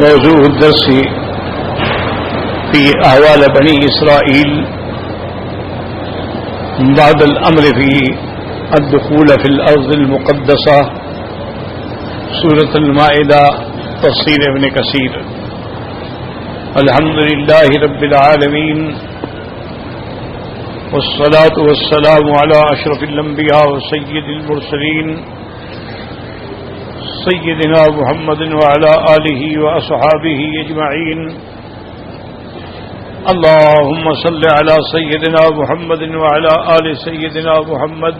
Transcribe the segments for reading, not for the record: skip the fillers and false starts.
موضوع الدرس في أحوال بني إسرائيل بعد الأمر في الدخول في الأرض المقدسة سورة المائدة تفسير ابن كثير. الحمد لله رب العالمين والصلاة والسلام على أشرف الأنبياء وسيد المرسلين سيدنا محمد وعلى آله وأصحابه أجمعين. اللهم صل على سيدنا محمد وعلى آل سيدنا محمد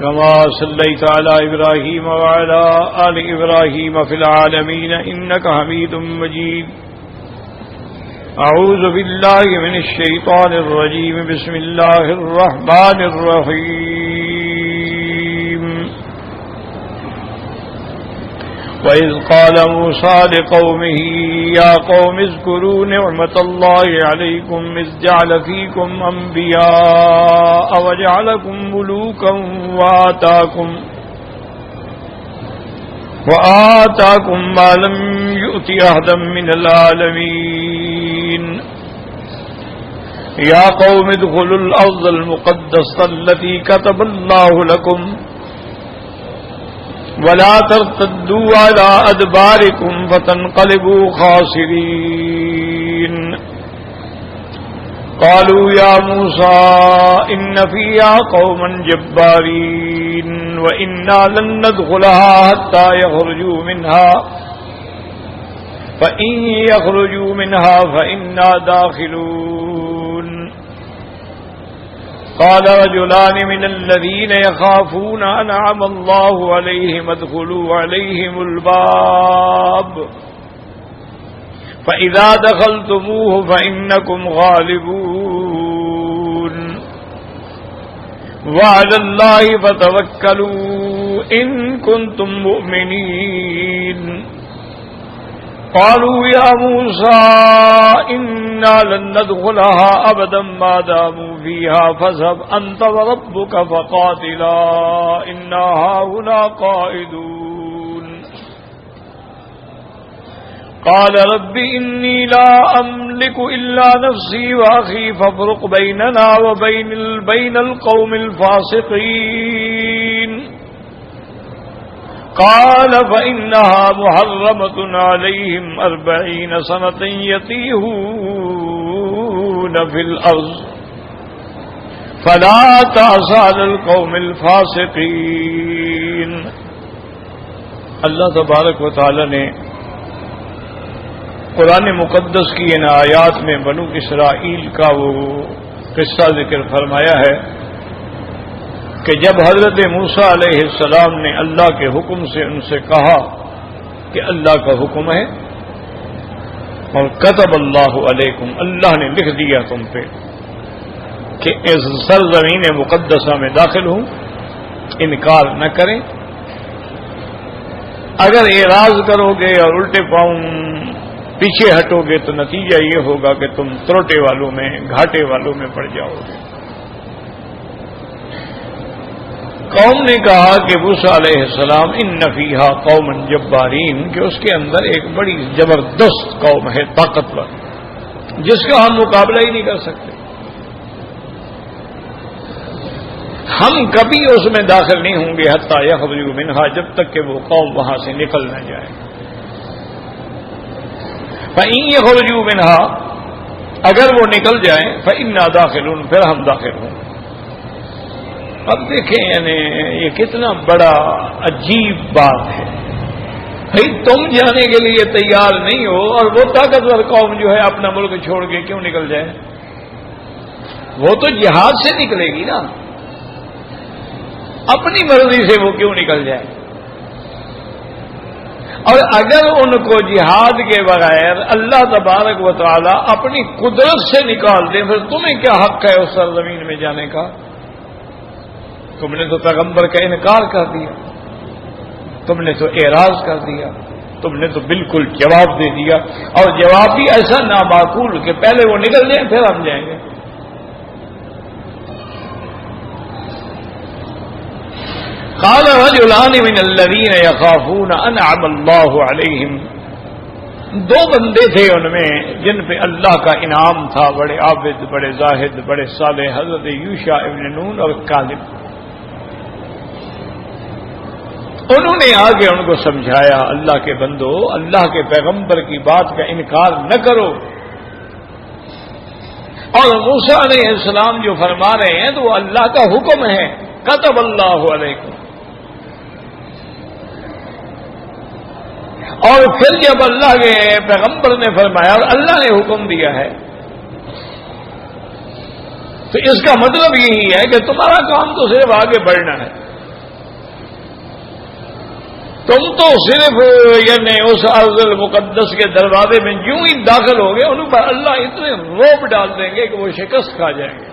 كما صليت على إبراهيم وعلى آل إبراهيم في العالمين إنك حميد مجيد. أعوذ بالله من الشيطان الرجيم. بسم الله الرحمن الرحيم. وإذ قال موسى لقومه يا قوم اذكروا نعمة الله عليكم إذ جعل فيكم أنبياء وجعلكم ملوكا وآتاكم ما لم يؤت أحدا من العالمين. يا قوم ادخلوا الأرض المقدسة التي كتب الله لكم ولا ترتدوا على أدباركم فتنقلبوا خاسرين. قالوا يا موسى إن فيها قوما جبارين وإنا لن ندخلها حتى يخرجوا منها فإن يخرجوا منها فإنا داخلون. قال رجلان من الذين يخافون أنعم الله عليهم ادخلوا عليهم الباب فإذا دخلتموه فإنكم غالبون وعلى الله فتوكلوا إن كنتم مؤمنين. قالوا يا موسى إنا لن ندخلها أبدا ما داموا فيها فاذهب أنت وربك فقاتلا إنا هاهنا قاعدون. قال رب إني لا أملك إلا نفسي وأخي فافرق بيننا وبين القوم الفاسقين. قال فإنها محرمة عليهم 40 سنة يتيهون في الأرض فلا تعس على القوم الفاسقين. اللہ تبارک و تعالی نے قرآن مقدس کی ان آیات میں بنو اسرائیل کا وہ قصہ ذکر فرمایا ہے کہ جب حضرت موسیٰ علیہ السلام نے اللہ کے حکم سے ان سے کہا کہ اللہ کا حکم ہے اور کتب اللہ علیکم، اللہ نے لکھ دیا تم پہ کہ اس سرزمین مقدسہ میں داخل ہوں، انکار نہ کریں. اگر اعراض کرو گے اور الٹے پاؤں پیچھے ہٹو گے تو نتیجہ یہ ہوگا کہ تم تروٹے والوں میں، گھاٹے والوں میں پڑ جاؤ گے. قوم نے کہا کہ موسیٰ علیہ السلام ان فیہا قوما جبارین، کہ اس کے اندر ایک بڑی زبردست قوم ہے، طاقتور، جس کا ہم مقابلہ ہی نہیں کر سکتے. ہم کبھی اس میں داخل نہیں ہوں گے حتی یخرجوا منہا، جب تک کہ وہ قوم وہاں سے نکل نہ جائے. فإن یخرجوا منہا، اگر وہ نکل جائیں فإنا داخلون، پھر ہم داخل ہوں. اب دیکھیں یعنی یہ کتنا بڑا عجیب بات ہے. بھئی تم جانے کے لیے تیار نہیں ہو اور وہ طاقتور قوم جو ہے اپنا ملک چھوڑ کے کیوں نکل جائے؟ وہ تو جہاد سے نکلے گی نا، اپنی مرضی سے وہ کیوں نکل جائے؟ اور اگر ان کو جہاد کے بغیر اللہ تبارک و تعالی اپنی قدرت سے نکال دیں، پھر تمہیں کیا حق ہے اس سرزمین میں جانے کا؟ تم نے تو پیغمبر کا انکار کر دیا، تم نے تو اعراض کر دیا، تم نے تو بالکل جواب دے دیا، اور جواب بھی ایسا نامعقول کہ پہلے وہ نکل جائیں پھر ہم جائیں گے. قال رجلان من الذين يخافون انعم الله عليهم دو بندے تھے ان میں جن پہ اللہ کا انعام تھا، بڑے عابد، بڑے زاہد، بڑے صالح، حضرت یوشع ابن نون اور کالب۔ انہوں نے آگے ان کو سمجھایا، اللہ کے بندو، اللہ کے پیغمبر کی بات کا انکار نہ کرو، اور موسیٰ علیہ السلام جو فرما رہے ہیں تو وہ اللہ کا حکم ہے، کتب اللہ علیکم۔ اور پھر جب اللہ کے پیغمبر نے فرمایا اور اللہ نے حکم دیا ہے تو اس کا مطلب یہی ہے کہ تمہارا کام تو صرف آگے بڑھنا ہے، تم تو صرف یعنی اس ارض المقدس کے دروازے میں یوں ہی داخل ہو گئے، ان پر اللہ اتنے روب ڈال دیں گے کہ وہ شکست کھا جائیں گے۔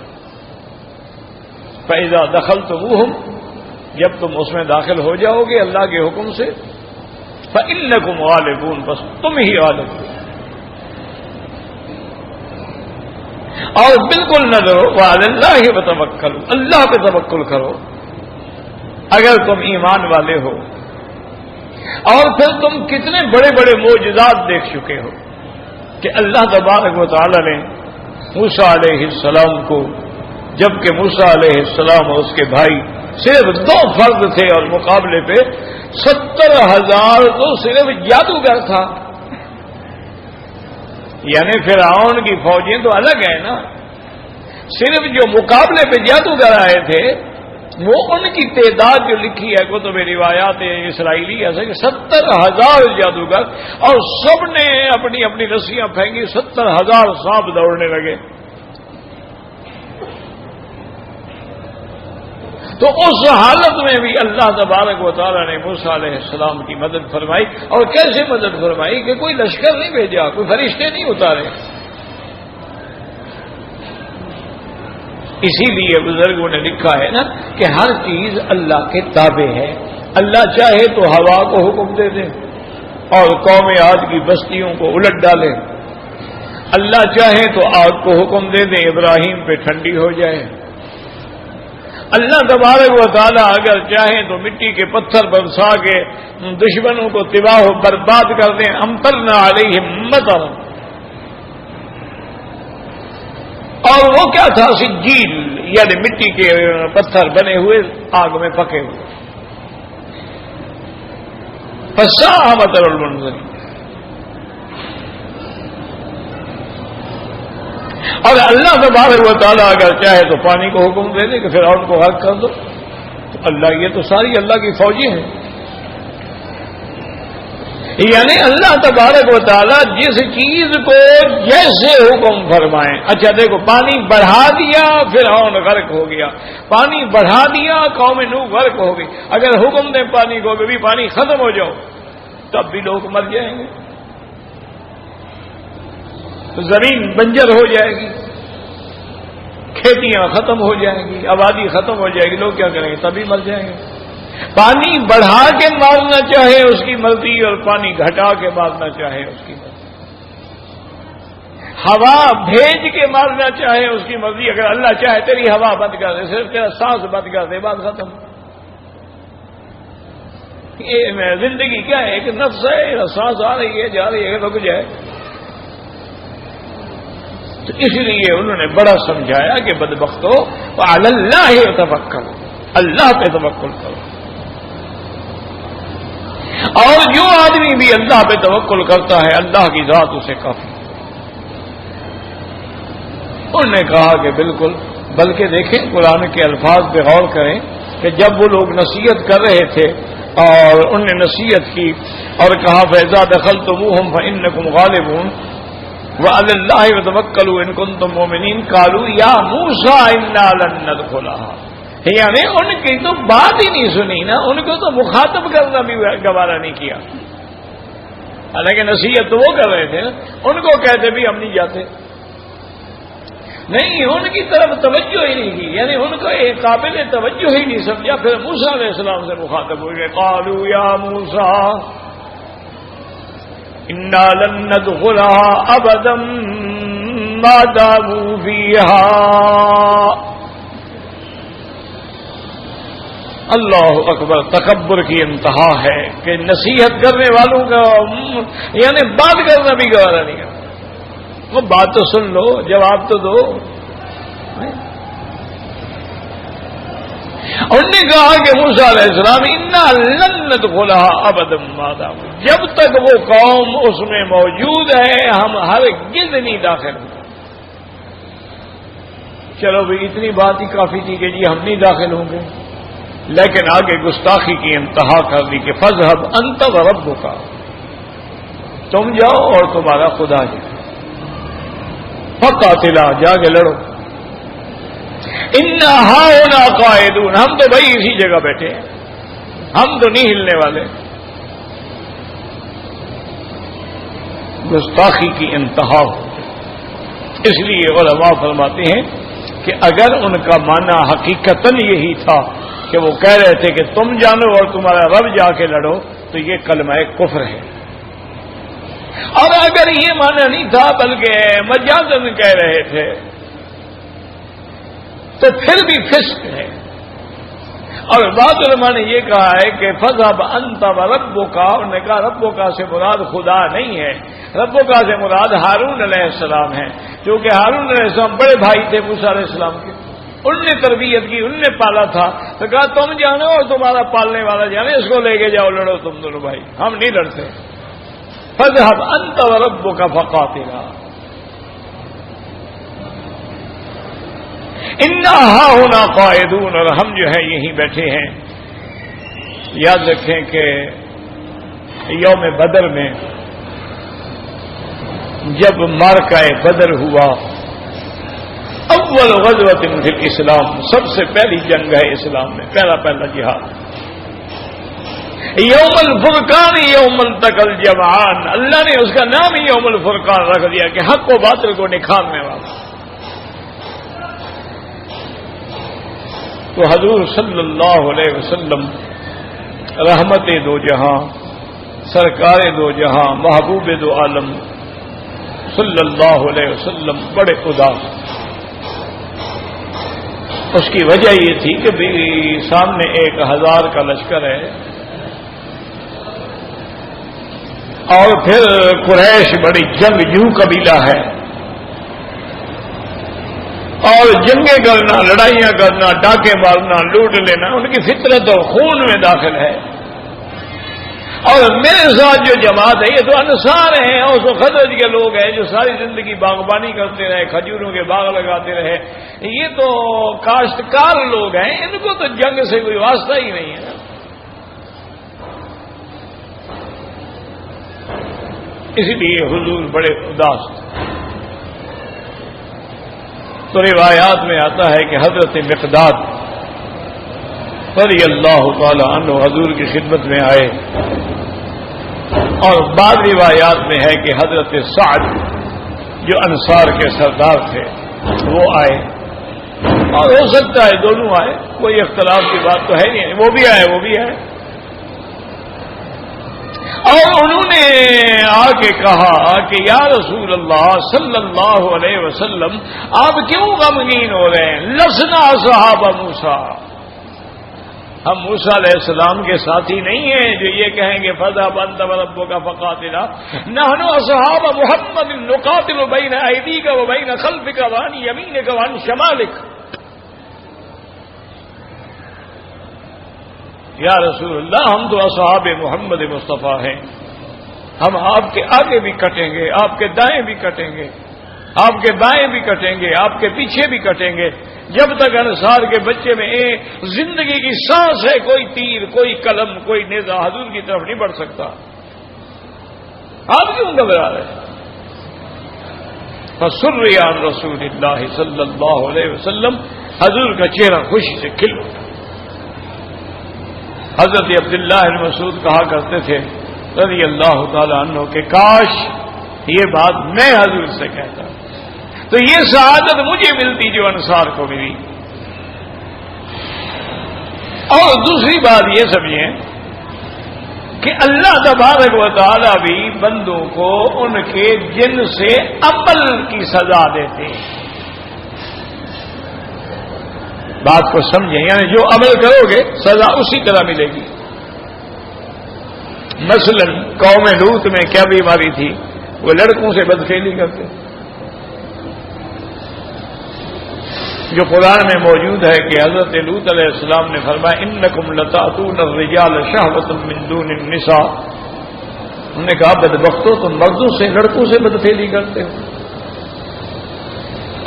فَإِذَا دَخَلْتُمُوهُمْ، جب تم اس میں داخل ہو جاؤ گے اللہ کے حکم سے، فَإِنَّكُمْ غَالِبُونَ، بس تم ہی غالب ہو۔ اور بالکل نہ ڈرو، وَعَلَى اللَّهِ فَتَوَكَّلُوا، اللہ پہ توکل کرو اگر تم ایمان والے ہو۔ اور پھر تم کتنے بڑے بڑے معجزات دیکھ چکے ہو کہ اللہ تبارک و تعالی نے موسیٰ علیہ السلام کو، جبکہ موسیٰ علیہ السلام اور اس کے بھائی صرف 2 فرد تھے اور مقابلے پہ 70,000 تو صرف جادوگر تھا، یعنی فرعون کی فوجیں تو الگ ہیں نا، صرف جو مقابلے پہ جادوگر آئے تھے وہ ان کی تعداد جو لکھی ہے کتب روایات اسرائیلی ایسا کہ 70,000 جادوگر، اور سب نے اپنی اپنی رسیاں پھینکی، 70,000 سانپ دوڑنے لگے۔ تو اس حالت میں بھی اللہ تبارک و تعالیٰ نے موسیٰ علیہ السلام کی مدد فرمائی، اور کیسے مدد فرمائی کہ کوئی لشکر نہیں بھیجا، کوئی فرشتے نہیں اتارے۔ اسی لیے بزرگوں نے لکھا ہے نا کہ ہر چیز اللہ کے تابع ہے، اللہ چاہے تو ہوا کو حکم دے دے اور قوم عاد کی بستیوں کو الٹ ڈالے، اللہ چاہے تو آگ کو حکم دے دے ابراہیم پہ ٹھنڈی ہو جائے، اللہ تبارک و تعالیٰ اگر چاہیں تو مٹی کے پتھر برسا کے دشمنوں کو تباہ و برباد کر دیں، امطرنا علیہم مطرا۔ اور وہ کیا تھا؟ سجیل، یعنی مٹی کے پتھر بنے ہوئے آگ میں پکے ہوئے، فساء مطر المنذرین۔ اور اللہ تبارک و تعالیٰ اگر چاہے تو پانی کو حکم دے دے کہ فرعون کو غرق کر دو، تو اللہ، یہ تو ساری اللہ کی فوجیں ہیں، یعنی اللہ تبارک و تعالیٰ جس چیز کو جیسے حکم فرمائیں۔ اچھا دیکھو، پانی بڑھا دیا فرعون غرق ہو گیا، پانی بڑھا دیا قوم نوح غرق ہو گئی، اگر حکم دیں پانی کو کہ بھی پانی ختم ہو جاؤ تب بھی لوگ مر جائیں گے، زمین بنجر ہو جائے گی، کھیتیاں ختم ہو جائیں گی، آبادی ختم ہو جائے گی، لوگ کیا کریں گے؟ تبھی مر جائیں گے۔ پانی بڑھا کے مارنا چاہے اس کی مرضی، اور پانی گھٹا کے مارنا چاہے اس کی مرضی، ہوا بھیج کے مارنا چاہے اس کی مرضی، اگر اللہ چاہے تیری ہوا بند کر دے، صرف تیرا سانس بند کر دے، بات ختم۔ یہ زندگی کیا ہے؟ ایک نفس ہے، سانس آ رہی ہے جا رہی ہے، رک جائے۔ تو اس لیے انہوں نے بڑا سمجھایا کہ بدبختو وعلی اللہ توکلوا، اللہ پہ توکل کرو، اور جو آدمی بھی اللہ پہ توکل کرتا ہے اللہ کی ذات اسے کافی۔ انہوں نے کہا کہ بالکل، بلکہ دیکھیں قرآن کے الفاظ پہ غور کریں کہ جب وہ لوگ نصیحت کر رہے تھے اور انہوں نے نصیحت کی اور کہا فَإِذَا دَخَلْتُمُوهُمْ فَإِنَّكُمْ غَالِبُونَ وَعَلَى اللَّهِ فَتَوَكَّلُوا إِن كُنتُم مُّؤْمِنِينَ قَالُوا يَا مُوسَىٰ إِنَّا لَن نَّدْخُلَهَا، یعنی ان کی تو بات ہی نہیں سنی نا، ان کو تو مخاطب کرنا بھی گوارا نہیں کیا، حالانکہ نصیحت تو وہ کر رہے تھے نا، ان کو کہتے بھی ہم نہیں جاتے، نہیں، ان کی طرف توجہ ہی نہیں کی، یعنی ان کو ایک قابل توجہ ہی نہیں سمجھا۔ پھر موسیٰ علیہ السلام سے مخاطب ہو گئے، قالوا یا موسیٰ انا لن ندخلها ابدا ما داموا فيها، اللہ اکبر، تکبر کی انتہا ہے کہ نصیحت کرنے والوں کا یعنی بات کرنا بھی گوارا نہیں کرتا. وہ بات تو سن لو، جواب تو دو. انہوں نے کہا کہ موسیٰ علیہ السلام انا لن ندخلها ابدا ما داموا، جب تک وہ قوم اس میں موجود ہے ہم ہرگز نہیں داخل ہوں. چلو بھائی اتنی بات ہی کافی تھی کہ جی ہم نہیں داخل ہوں گے، لیکن آگے گستاخی کی انتہا کر دی کہ فاذهب انت وربک، تم جاؤ اور تمہارا خدا جائے، فقاتلا، جا کے لڑو، انا ہاؤنا قاعدون، ہم تو بھائی اسی جگہ بیٹھے ہیں، ہم تو نہیں ہلنے والے. گستاخی کی انتہا ہو. اس لیے علماء فرماتے ہیں کہ اگر ان کا معنی حقیقتاً یہی تھا کہ وہ کہہ رہے تھے کہ تم جانو اور تمہارا رب جا کے لڑو، تو یہ کلمہ کفر ہے. اور اگر یہ معنی نہیں تھا بلکہ مجازاً کہہ رہے تھے تو پھر بھی فسق ہے. اور بعض علماء نے یہ کہا ہے کہ فاذهب انت وربک، انہوں نے کہا ربک سے مراد خدا نہیں ہے، ربک سے مراد ہارون علیہ السلام ہے، کیونکہ ہارون علیہ السلام بڑے بھائی تھے موسیٰ علیہ السلام کے، ان نے تربیت کی، ان نے پالا تھا، تو کہا تم جانے اور تمہارا پالنے والا جانے، اس کو لے کے جاؤ، لڑو تم دونوں بھائی، ہم نہیں لڑتے. فاذهب انت وربک فقاتلا انا ہاؤنا قاعدون، اور ہم جو ہے یہیں بیٹھے ہیں. یاد رکھیں کہ یوم بدر میں جب معرکہ بدر ہوا، اول غزوۃ فی الاسلام، سب سے پہلی جنگ ہے اسلام میں، پہلا جہاد. یوم الفرقان یوم التقى الجمعان، اللہ نے اس کا نام ہی یوم الفرقان رکھ دیا کہ حق و باطل کو نکھارنے والا. تو حضور صلی اللہ علیہ وسلم رحمت دو جہاں، سرکار دو جہاں، محبوب دو عالم صلی اللہ علیہ وسلم بڑے اداس. اس کی وجہ یہ تھی کہ سامنے 1000 کا لشکر ہے، اور پھر قریش بڑی جنگجو قبیلہ ہے، اور جنگیں کرنا، لڑائیاں کرنا، ڈاکے مارنا، لوٹ لینا ان کی فطرت اور خون میں داخل ہے. اور میرے ساتھ جو جماعت ہے یہ تو انصار ہیں، اور وہ خزرج کے لوگ ہیں جو ساری زندگی باغبانی کرتے رہے، کھجوروں کے باغ لگاتے رہے، یہ تو کاشتکار لوگ ہیں، ان کو تو جنگ سے کوئی واسطہ ہی نہیں ہے. اسی لیے حضور بڑے اداس تھے. تو روایات میں آتا ہے کہ حضرت مقداد رضی اللہ تعالی عنہ حضور کی خدمت میں آئے، اور بعض روایات میں ہے کہ حضرت سعد جو انصار کے سردار تھے وہ آئے، اور ہو سکتا ہے دونوں آئے، کوئی اختلاف کی بات تو ہے نہیں، وہ بھی آئے. اور انہوں نے آ کے کہا کہ یا رسول اللہ صلی اللہ علیہ وسلم آپ کیوں غمگین ہو رہے ہیں؟ لسنا اصحاب موسیٰ، ہم موسیٰ علیہ السلام کے ساتھی نہیں ہیں جو یہ کہیں گے فاذهب انت وربک فقاتلا، نحن اصحاب محمد نقاتل بین ایدیک وبین خلفک وعن یمینک وعن شمالک. یا رسول اللہ ہم تو اصحاب محمد مصطفیٰ ہیں، ہم آپ کے آگے بھی کٹیں گے، آپ کے دائیں بھی کٹیں گے، آپ کے بائیں بھی کٹیں گے، آپ کے پیچھے بھی کٹیں گے، جب تک انصار کے بچے میں زندگی کی سانس ہے کوئی تیر، کوئی قلم، کوئی نیزہ حضور کی طرف نہیں بڑھ سکتا. آپ کیوں گھبرا رہے ہیں؟ فسر عن رسول اللہ صلی اللہ علیہ وسلم، حضور کا چہرہ خوشی سے کھل اٹھا. حضرت عبداللہ بن مسعود کہا کرتے تھے رضی اللہ تعالی عنہ کہ کاش یہ بات میں حضور سے کہتا تو یہ سعادت مجھے ملتی جو انصار کو ملی. اور دوسری بات یہ سمجھیں کہ اللہ تبارک و تعالی بھی بندوں کو ان کے جن سے عمل کی سزا دیتے ہیں. بات کو سمجھیں، یعنی جو عمل کرو گے سزا اسی طرح ملے گی۔ مثلا قوم لوط میں کیا بیماری تھی؟ وہ لڑکوں سے بدفعلی کرتے، جو قرآن میں موجود ہے کہ حضرت لوط علیہ السلام نے فرمایا انکم لتاتون الرجال شہوۃ من دون النساء، انہوں نے کہا بدبختو تم مردوں سے لڑکوں سے بدفعلی کرتے ہو،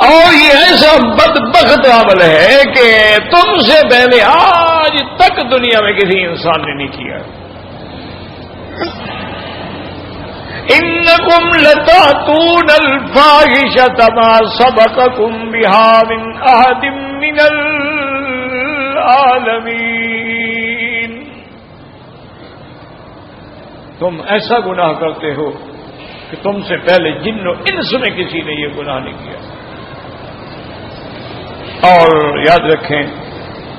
اور یہ ایسا بدبخت عمل ہے کہ تم سے پہلے آج تک دنیا میں کسی انسان نے نہیں کیا۔ انکم لتاتون الفاحشۃ ما سبقکم بها من احد من العالمین، تم ایسا گناہ کرتے ہو کہ تم سے پہلے جن و انس میں کسی نے یہ گناہ نہیں کیا۔ اور یاد رکھیں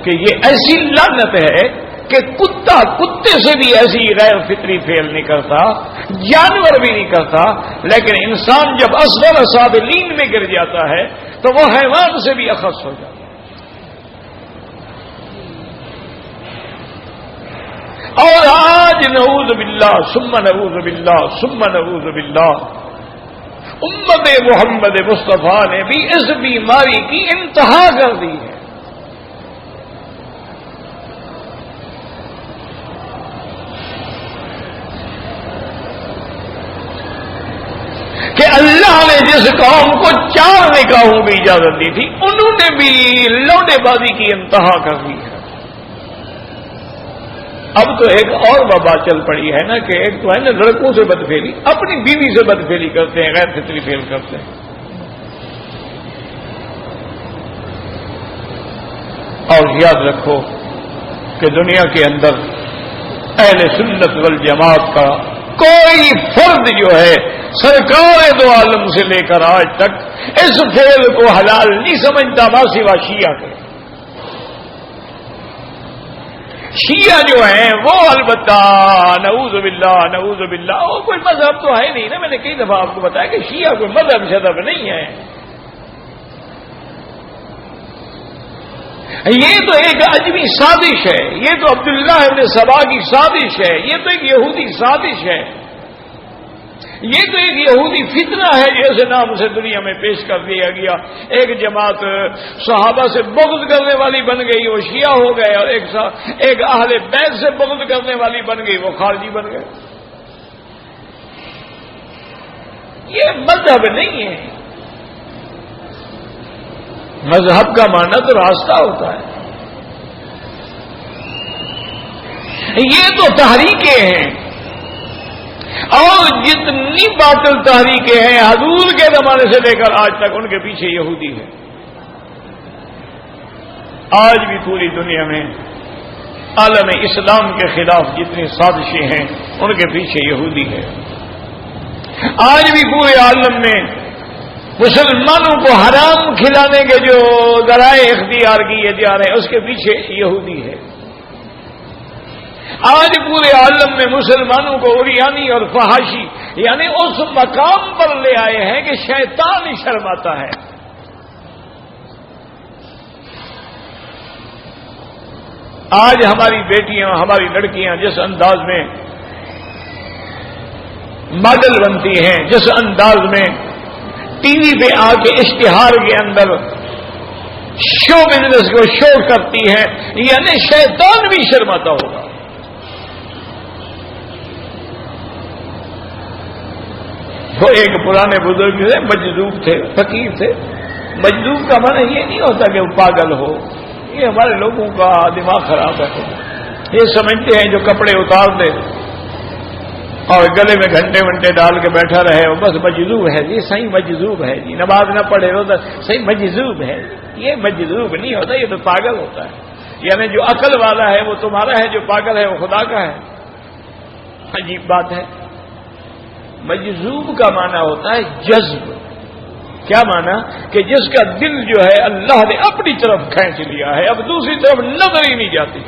کہ یہ ایسی لعنت ہے کہ کتا کتے سے بھی ایسی غیر فطری فعل نہیں کرتا، جانور بھی نہیں کرتا، لیکن انسان جب اصغر سابلین میں گر جاتا ہے تو وہ حیوان سے بھی اخص ہو جاتا ہے۔ اور آج نعوذ باللہ ثم نعوذ باللہ ثم نعوذ باللہ امت محمد مصطفیٰ نے بھی اس بیماری کی انتہا کر دی ہے۔ کہ اللہ نے جس قوم کو 4 نکاحوں کی اجازت دی تھی انہوں نے بھی لوٹے بازی کی انتہا کر دی ہے۔ اب تو ایک اور وبا چل پڑی ہے نا کہ ایک تو ہے نا لڑکوں سے بدفعلی، اپنی بیوی سے بدفعلی کرتے ہیں، غیر فطری فعل کرتے ہیں۔ اور یاد رکھو کہ دنیا کے اندر اہل سنت والجماعت کا کوئی فرد جو ہے سرکار دو عالم سے لے کر آج تک اس فعل کو حلال نہیں سمجھتا سوا شیعہ کے۔ شیعہ جو ہیں وہ البتہ نعوذ باللہ نعوذ باللہ، اور کوئی مذہب تو ہے نہیں نا، میں نے کئی دفعہ آپ کو بتایا کہ شیعہ کوئی مذہب شذب نہیں ہے، یہ تو ایک عجمی سازش ہے، یہ تو عبداللہ ابن سبا کی سازش ہے، یہ تو ایک یہودی سازش ہے، یہ تو ایک یہودی فتنہ ہے جیسے نام سے دنیا میں پیش کر دیا گیا۔ ایک جماعت صحابہ سے بغض کرنے والی بن گئی، وہ شیعہ ہو گئے، اور ایک اہل بیت سے بغض کرنے والی بن گئی، وہ خارجی بن گئے۔ یہ مذہب نہیں ہے، مذہب کا معنی تو راستہ ہوتا ہے، یہ تو تحریکیں ہیں، اور جتنی باطل تحریکیں ہیں حضور کے زمانے سے لے کر آج تک ان کے پیچھے یہودی ہے۔ آج بھی پوری دنیا میں عالم اسلام کے خلاف جتنی سازشیں ہیں ان کے پیچھے یہودی ہے۔ آج بھی پورے عالم میں مسلمانوں کو حرام کھلانے کے جو ذرائع اختیار کیے جا رہے ہیں اس کے پیچھے یہودی ہے۔ آج پورے عالم میں مسلمانوں کو عریانی اور فحاشی یعنی اس مقام پر لے آئے ہیں کہ شیطان ہی شرماتا ہے۔ آج ہماری بیٹیاں ہماری لڑکیاں جس انداز میں ماڈل بنتی ہیں، جس انداز میں ٹی وی پہ آ کے اشتہار کے اندر شو بزنس کو شو کرتی ہیں، یعنی شیطان بھی شرماتا ہوگا۔ وہ ایک پرانے بزرگ تھے، مجذوب تھے، فقیر تھے۔ مجذوب کا معنی یہ نہیں ہوتا کہ وہ پاگل ہو، یہ ہمارے لوگوں کا دماغ خراب ہے، یہ سمجھتے ہیں جو کپڑے اتار دے اور گلے میں گھنٹے ونٹے ڈال کے بیٹھا رہے وہ بس مجذوب ہے جی، صحیح مجذوب ہے جی، نماز نہ پڑھے روزہ صحیح مجذوب ہے۔ یہ مجذوب نہیں ہوتا، یہ تو پاگل ہوتا ہے۔ یعنی جو عقل والا ہے وہ تمہارا ہے، جو پاگل ہے وہ خدا کا ہے۔ عجیب بات ہے۔ مجذوب کا معنی ہوتا ہے جذب۔ کیا معنی؟ کہ جس کا دل جو ہے اللہ نے اپنی طرف کھینچ لیا ہے، اب دوسری طرف نظر ہی نہیں جاتی۔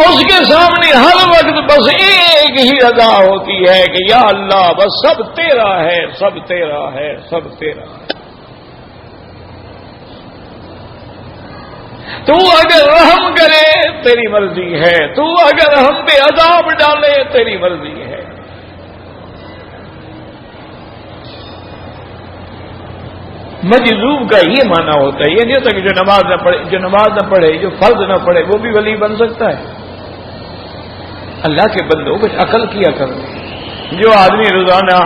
اس کے سامنے ہر وقت بس ایک ہی ادا ہوتی ہے کہ یا اللہ بس سب تیرا ہے، سب تیرا ہے، سب تیرا ہے۔ تو اگر رحم کرے تیری مرضی ہے، تو اگر ہم پہ عذاب ڈالے تیری مرضی ہے۔ مجذوب کا یہ معنی ہوتا ہے، یہ نہیں ہوتا کہ جو نماز نہ پڑھے، جو فرض نہ پڑھے وہ بھی ولی بن سکتا ہے۔ اللہ کے بندوں کچھ عقل کیا کرو۔ جو آدمی روزانہ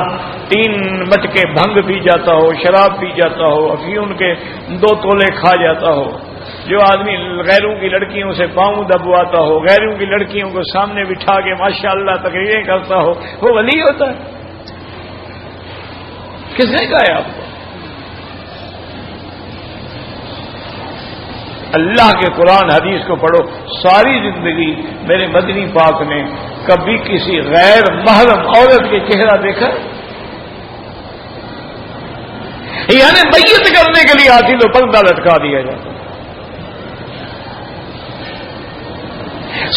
3 مٹکے بھنگ پی جاتا ہو، شراب پی جاتا ہو، افیون کے 2 تولے کھا جاتا ہو، جو آدمی غیروں کی لڑکیوں سے پاؤں دبواتا ہو، غیروں کی لڑکیوں کو سامنے بٹھا کے ماشاءاللہ تقریریں کرتا ہو، وہ ولی ہوتا ہے؟ کس نے کہا ہے آپ کو؟ اللہ کے قرآن حدیث کو پڑھو۔ ساری زندگی میرے مدنی پاک نے کبھی کسی غیر محرم عورت کے چہرہ دیکھا؟ یعنی بیعت کرنے کے لیے آتی تو پردہ لٹکا دیا جاتا۔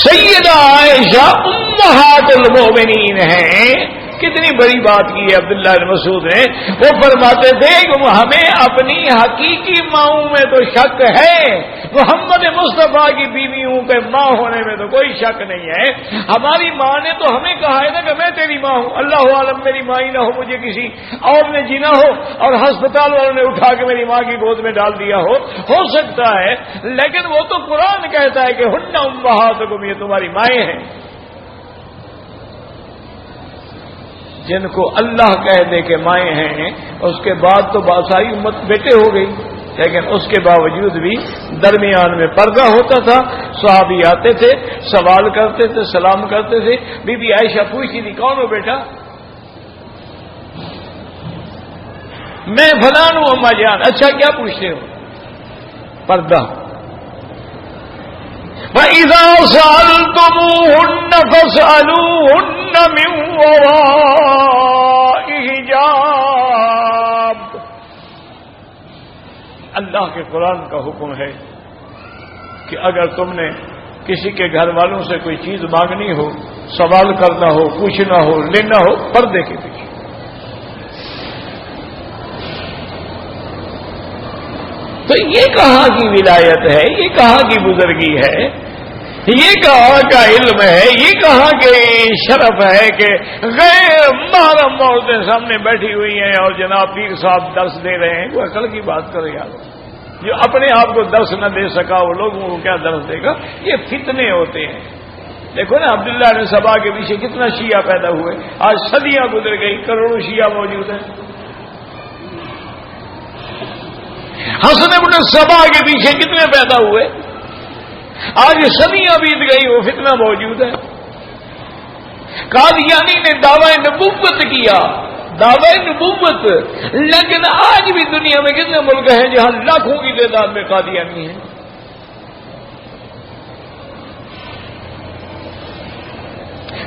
سیدہ عائشہ امہات المومنین ہیں، کتنی بڑی بات کی ہے عبداللہ بن مسعود نے۔ وہ فرماتے تھے کہ ہمیں اپنی حقیقی ماؤں میں تو شک ہے، محمد مصطفیٰ کی بیویوں کے ماں ہونے میں تو کوئی شک نہیں ہے۔ ہماری ماں نے تو ہمیں کہا ہے نا کہ میں تیری ماں ہوں، اللہ عالم میری ماں ہی نہ ہو، مجھے کسی اور نے جینا ہو اور ہسپتال والوں نے اٹھا کے میری ماں کی گود میں ڈال دیا ہو سکتا ہے، لیکن وہ تو قرآن کہتا ہے کہ ہن امہاتکم، یہ تمہاری مائیں ہیں۔ جن کو اللہ کہہ دے کہ مائیں ہیں، اس کے بعد تو ساری امت بیٹے ہو گئی، لیکن اس کے باوجود بھی درمیان میں پردہ ہوتا تھا۔ صحابی آتے تھے، سوال کرتے تھے، سلام کرتے تھے، بی بی عائشہ پوچھتی تھی کون ہو بیٹا؟ میں فلان ہوں اماں جان۔ اچھا کیا پوچھتے ہو؟ پردہ۔ وَإِذَا سَأَلْتُمُوهُنَّ فَاسْأَلُوهُنَّ مِنْ وَرَاءِ حِجَابٍ۔ اللہ کے قرآن کا حکم ہے کہ اگر تم نے کسی کے گھر والوں سے کوئی چیز مانگنی ہو، سوال کرنا ہو، پوچھنا ہو، لینا ہو، پردے کے پیچھے۔ تو یہ کہاں کی ولایت ہے، یہ کہاں کی بزرگی ہے، یہ کہاں کا علم ہے، یہ کہاں کے شرف ہے کہ غیر محرم عورتیں سامنے بیٹھی ہوئی ہیں اور جناب پیر صاحب درس دے رہے ہیں؟ وہ عقل کی بات کرے یار، جو اپنے آپ کو درس نہ دے سکا وہ لوگوں کو کیا درس دے گا؟ یہ فتنے ہوتے ہیں۔ دیکھو نا عبداللہ بن سبا کے پیچھے کتنا شیعہ پیدا ہوئے، آج صدیاں گزر گئی، کروڑوں شیعہ موجود ہیں۔ حسن بن سبا کے پیچھے کتنے پیدا ہوئے، آج صدیاں بیت گئی، وہ فتنہ موجود ہے۔ قادیانی نے دعوی نبوت کیا، دعوی نبوت، لیکن آج بھی دنیا میں کتنے ملک ہیں جہاں لاکھوں کی تعداد میں قادیانی ہیں۔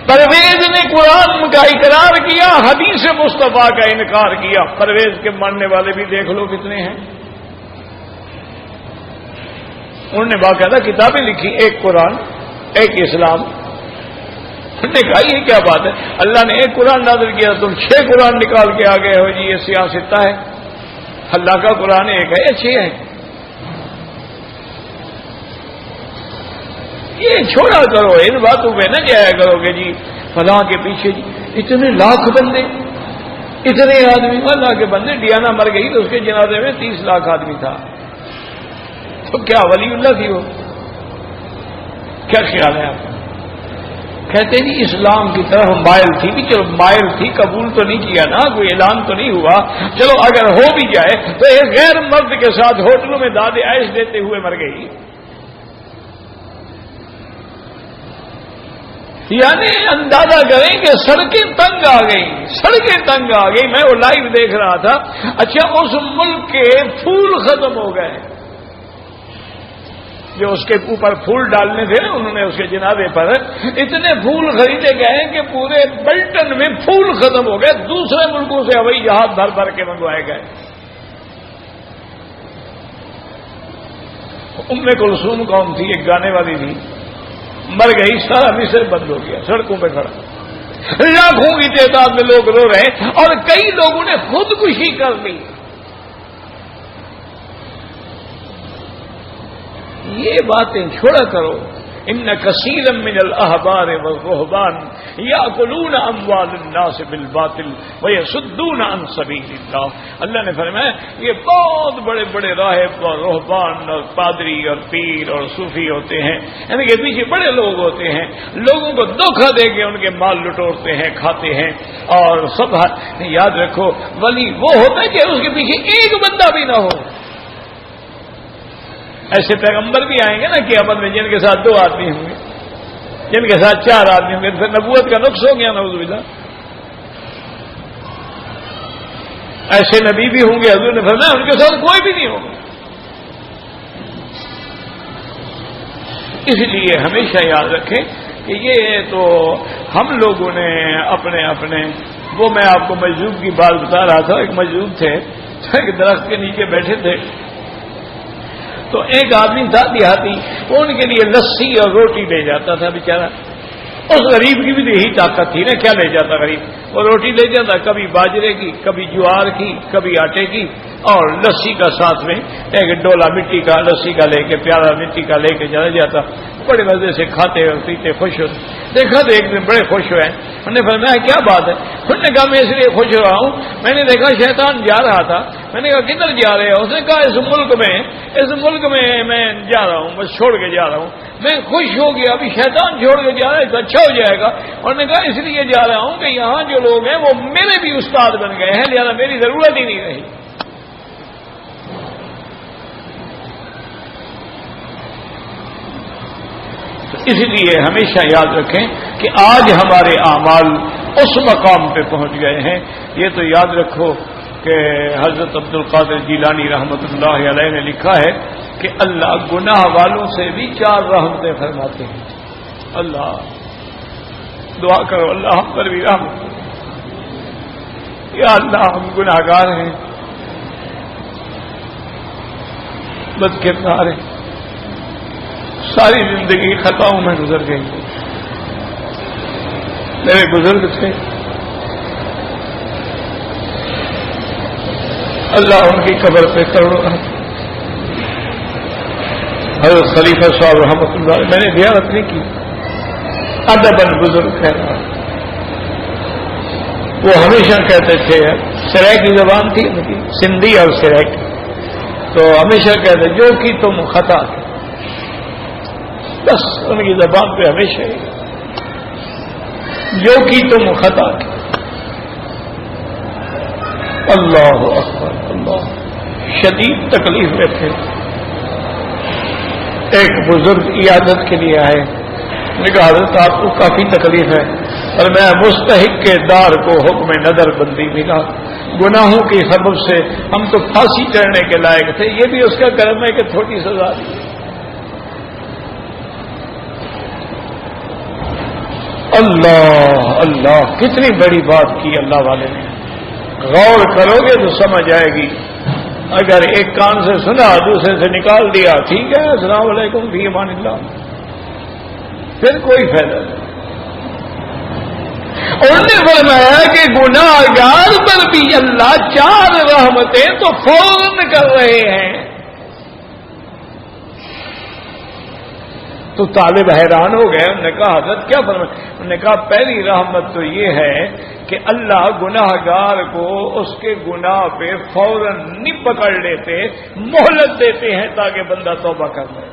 پرویز نے قرآن کا اقرار کیا، حدیث مصطفیٰ کا انکار کیا۔ پرویز کے ماننے والے بھی دیکھ لو کتنے ہیں۔ انہوں نے باقاعدہ کتابیں لکھی، ایک قرآن ایک اسلام۔ انہوں نے کہا یہ کیا بات ہے، اللہ نے ایک قرآن نازل کیا، تم 6 قرآن نکال کے آ گئے ہو جی، یہ سیاست ہے۔ اللہ کا قرآن ایک ہے یا 6 ہے؟ یہ چھوڑا کرو، ان باتوں پہ نہ جایا کرو کہ جی فلاں کے پیچھے جی اتنے لاکھ بندے، اتنے آدمی۔ اللہ کے بندے، ڈیانا مر گئی تو اس کے جنازے میں 30 لاکھ آدمی تھا، تو کیا ولی اللہ تھی وہ؟ کیا خیال ہے آپ کا؟ کہتے نہیں اسلام کی طرف مائل تھی، بھی چلو مائل تھی، قبول تو نہیں کیا نا، کوئی اعلان تو نہیں ہوا، چلو اگر ہو بھی جائے تو ایک غیر مرد کے ساتھ ہوٹلوں میں داد عیش دیتے ہوئے مر گئی۔ یعنی اندازہ کریں کہ سڑکیں تنگ آ گئی، سڑکیں تنگ آ گئی۔ میں وہ لائیو دیکھ رہا تھا، اچھا اس ملک کے پھول ختم ہو گئے، جو اس کے اوپر پھول ڈالنے تھے نا، انہوں نے اس کے جنازے پر اتنے پھول خریدے گئے کہ پورے بلٹن میں پھول ختم ہو گئے، دوسرے ملکوں سے ہوائی جہاز بھر بھر کے منگوائے گئے۔ ام کلثوم کون تھی؟ ایک گانے والی تھی، مر گئی، سارا مصر بند ہو گیا، سڑکوں پہ کھڑا، لاکھوں کی تعداد میں لوگ رو رہے ہیں، اور کئی لوگوں نے خودکشی کر لی۔ یہ باتیں چھوڑا کرو. ان کثیرا من الاحبار والرهبان یاکلون اموال الناس بالباطل ویصدون عن سبیل اللہ. اللہ نے فرمایا یہ بہت بڑے بڑے راہب اور رہبان اور پادری اور پیر اور صوفی ہوتے ہیں، ان کے پیچھے بڑے لوگ ہوتے ہیں، لوگوں کو دھوکہ دے کے ان کے مال لٹورتے ہیں، کھاتے ہیں. اور سب یاد رکھو ولی وہ ہوتا ہے کہ اس کے پیچھے ایک بندہ بھی نہ ہو. ایسے پیغمبر بھی آئیں گے نا قیامت میں جن کے ساتھ 2 آدمی ہوں گے، جن کے ساتھ 4 آدمی ہوں گے، پھر نبوت کا نقص ہو گیا نعوذ باللہ. ایسے نبی بھی ہوں گے، حضور نے فرمایا ان کے ساتھ کوئی بھی نہیں ہوگا. اس لیے ہمیشہ یاد رکھیں کہ یہ تو ہم لوگوں نے اپنے وہ میں آپ کو مجذوب کی بات بتا رہا تھا. ایک مجذوب تھے، ایک درخت کے نیچے بیٹھے تھے، تو ایک آدمی تھا دیہاتی، وہ ان کے لیے لسی اور روٹی لے جاتا تھا. بیچارہ اس غریب کی بھی یہی طاقت تھی نا، کیا لے جاتا غریب؟ وہ روٹی لے جاتا، کبھی باجرے کی، کبھی جوار کی، کبھی آٹے کی، اور لسی کا ساتھ میں ایک ڈولا مٹی کا لسی کا لے کے، پیالہ مٹی کا لے کے چلا جاتا. بڑے مزے سے کھاتے اور پیتے خوش ہوتے. دیکھا تو ایک دن بڑے خوش ہوئے. انہوں نے فرمایا کیا بات ہے؟ انہوں نے کہا میں اس لیے خوش ہو رہا ہوں، میں نے دیکھا شیطان جا رہا تھا. میں نے کہا کدھر جا رہے ہو؟ اس نے کہا اس ملک میں میں جا رہا ہوں، بس چھوڑ کے جا رہا ہوں. میں خوش ہو گیا، ابھی شیطان چھوڑ کے جا رہا ہے تو اچھا ہو جائے گا. انہوں نے کہا اس لیے جا رہا ہوں کہ یہاں جو لوگ ہیں وہ میرے بھی استاد بن گئے ہیں، لہذا میری ضرورت ہی نہیں رہی. اس لیے ہمیشہ یاد رکھیں کہ آج ہمارے اعمال اس مقام پہ پہنچ گئے ہیں. یہ تو یاد رکھو کہ حضرت عبد القادر جیلانی رحمۃ اللہ علیہ نے لکھا ہے کہ اللہ گناہ والوں سے بھی 4 رحمتیں فرماتے ہیں. اللہ دعا کرو اللہ ہم پر بھی رحمت کرو. یا اللہ ہم گناہ گار ہیں، بد کردار ہیں، ساری زندگی خطاؤں میں گزر گئی. میرے بزرگ تھے، اللہ ان کی قبر پہ کروڑوں حضرت خلیفہ صاحب رحمۃ اللہ میں نے زیارت نہیں کی. ادباً بزرگ ہے، وہ ہمیشہ کہتے تھے، سرائکی زبان تھی ان کی، سندھی اور سرائکی، تو ہمیشہ کہتے جو کہ تم خطا تھے، بس ان کی زبان پہ ہمیشہ جو کہ تم خطا تھے. اللہ اکبر اللہ. شدید تکلیف میں تھے. ایک بزرگ عیادت کے لیے آئے. میں نے کہا حضرت آپ کو کافی تکلیف ہے، اور میں مستحق کے دار کو حکم نظر بندی ملا، گناہوں کے سبب سے ہم تو پھانسی چڑھنے کے لائق تھے، یہ بھی اس کا کرم ہے کہ تھوڑی سزا دی. اللہ اللہ کتنی بڑی بات کی اللہ والے نے. غور کرو گے تو سمجھ آئے گی. اگر ایک کان سے سنا دوسرے سے نکال دیا، ٹھیک ہے السلام علیکم فی امان اللہ، پھر کوئی فائدہ نہیں. انہوں نے فرمایا کہ گناہ گار پر بھی اللہ 4 رحمتیں تو فوراً کر رہے ہیں. تو طالب حیران ہو گئے. انہوں نے کہا حضرت کیا فرمایا؟ انہوں نے کہا پہلی رحمت تو یہ ہے کہ اللہ گناہ گار کو اس کے گناہ پہ فوراً نہیں پکڑ لیتے، مہلت دیتے ہیں تاکہ بندہ توبہ کر لے.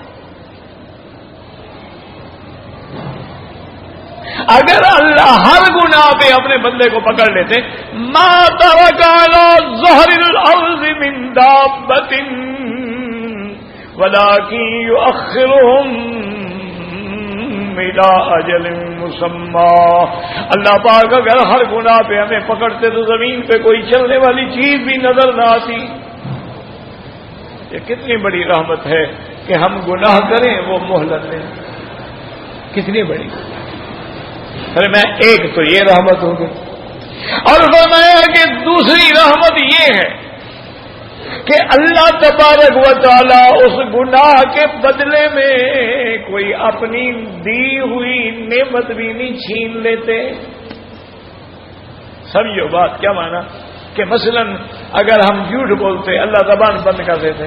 اگر اللہ ہر گناہ پہ اپنے بندے کو پکڑ لیتے، ما ترک علی ظہر الارض من دابۃ ولکن یؤخرہم الی اجل مسمی. اللہ پاک اگر ہر گناہ پہ ہمیں پکڑتے تو زمین پہ کوئی چلنے والی چیز بھی نظر نہ آتی. یہ کتنی بڑی رحمت ہے کہ ہم گناہ کریں وہ مہلت دیں. کتنی بڑی. ارے میں ایک تو یہ رحمت ہوگی، اور فرمایا کہ دوسری رحمت یہ ہے کہ اللہ تبارک و تعالی اس گناہ کے بدلے میں کوئی اپنی دی ہوئی نعمت بھی نہیں چھین لیتے. سمجھو بات کیا مانا کہ مثلا اگر ہم جھوٹ بولتے اللہ زبان بند کر دیتے،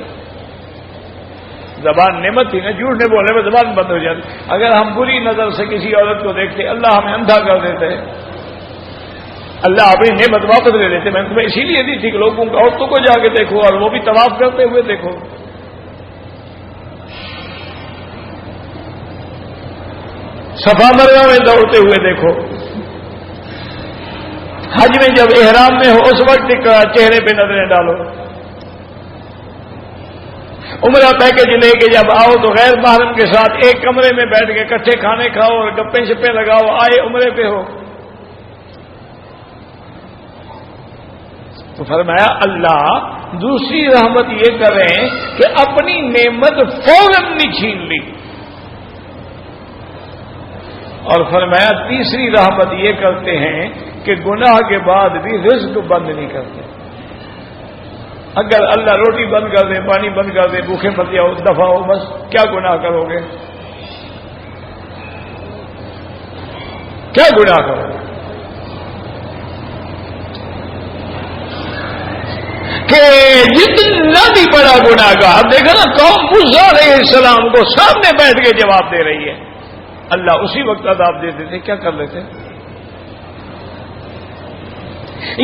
زبان نعمت تھی نا، جھوٹ نہیں بولنے میں زبان بند ہو جاتی. اگر ہم بری نظر سے کسی عورت کو دیکھتے اللہ ہمیں اندھا کر دیتے، اللہ اپنی نعمت واپس لے لیتے. میں تمہیں اسی لیے دی تھی کہ لوگوں کو عورتوں کو جا کے دیکھو اور وہ بھی طواف کرتے ہوئے دیکھو. صفا مروہ میں دوڑتے ہوئے دیکھو. حج میں جب احرام میں ہو اس وقت چہرے پہ نظریں ڈالو. عمرہ پیکج لے کے جب آؤ تو غیر محرم کے ساتھ ایک کمرے میں بیٹھ کے اکٹھے کھانے کھاؤ اور گپے شپے لگاؤ. آئے عمرے پہ ہو تو فرمایا اللہ دوسری رحمت یہ کریں کہ اپنی نعمت فوراً نہیں چھین لی، اور فرمایا تیسری رحمت یہ کرتے ہیں کہ گناہ کے بعد بھی رزق بند نہیں کرتے. اگر اللہ روٹی بند کر دے، پانی بند کر دے، بھوکے مت جاؤ، دفع ہو، بس کیا گناہ کرو گے؟ کیا گناہ کرو گے؟ کہ جتنا بھی بڑا گناہ گار، اب دیکھا نا قوم موسیٰ علیہ السلام کو سامنے بیٹھ کے جواب دے رہی ہے، اللہ اسی وقت عذاب دے دیتے. کیا کر لیتے؟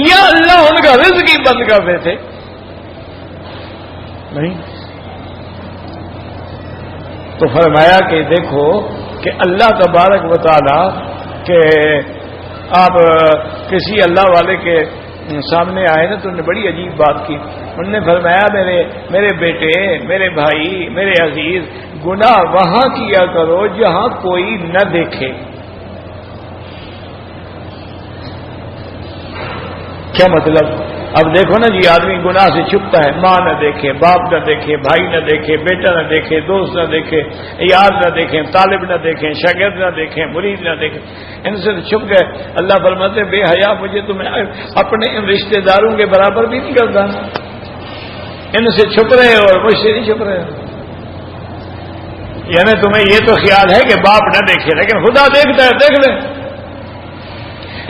یا اللہ ان کا رزق ہی بند کر دیتے؟ نہیں. تو فرمایا کہ دیکھو کہ اللہ تبارک و تعالی کہ آپ کسی اللہ والے کے سامنے آئے نا تو انہوں نے بڑی عجیب بات کی. انہوں نے فرمایا میرے بیٹے، میرے بھائی، میرے عزیز، گناہ وہاں کیا کرو جہاں کوئی نہ دیکھے. کیا مطلب؟ اب دیکھو نا جی، آدمی گناہ سے چھپتا ہے، ماں نہ دیکھے، باپ نہ دیکھے، بھائی نہ دیکھے، بیٹا نہ دیکھے، دوست نہ دیکھے، یار نہ دیکھیں، طالب نہ دیکھیں، شاگرد نہ دیکھیں، مرید نہ دیکھیں، ان سے چھپ گئے. اللہ فرماتے بے حیا مجھے تمہیں اپنے ان رشتہ داروں کے برابر بھی نہیں کرتا. ان سے چھپ رہے اور مجھ سے نہیں چھپ رہے. یعنی تمہیں یہ تو خیال ہے کہ باپ نہ دیکھے لیکن خدا دیکھتا ہے، دیکھ لیں.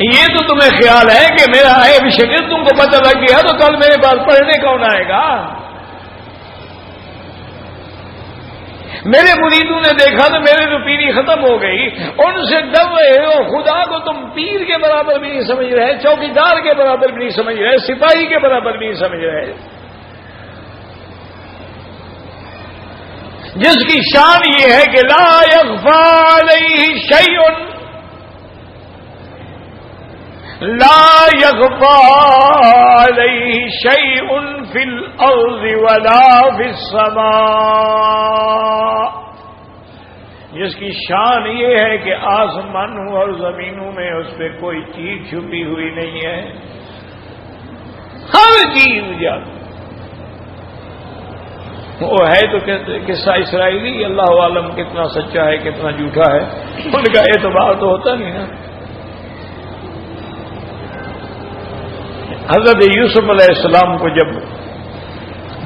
یہ تو تمہیں خیال ہے کہ میرا عیب شکل تم کو پتہ لگ گیا تو کل میرے پاس پڑھنے کون آئے گا؟ میرے مریدوں نے دیکھا تو میرے تو پیری ختم ہو گئی. ان سے ڈر رہے ہو، خدا کو تم پیر کے برابر بھی نہیں سمجھ رہے، چوکیدار کے برابر بھی نہیں سمجھ رہے، سپاہی کے برابر بھی نہیں سمجھ رہے، جس کی شان یہ ہے کہ لا یخفی علیہ شیء، لا یخفی علیہ شیء فی الارض ولا فی السماء، جس کی شان یہ ہے کہ آسمانوں اور زمینوں میں اس پہ کوئی چیز چھپی ہوئی نہیں ہے، ہر چیز جانتا. وہ ہے تو قصہ اسرائیلی، اللہ عالم کتنا سچا ہے کتنا جھوٹا ہے، ان کا اعتبار تو ہوتا نہیں نا. حضرت یوسف علیہ السلام کو جب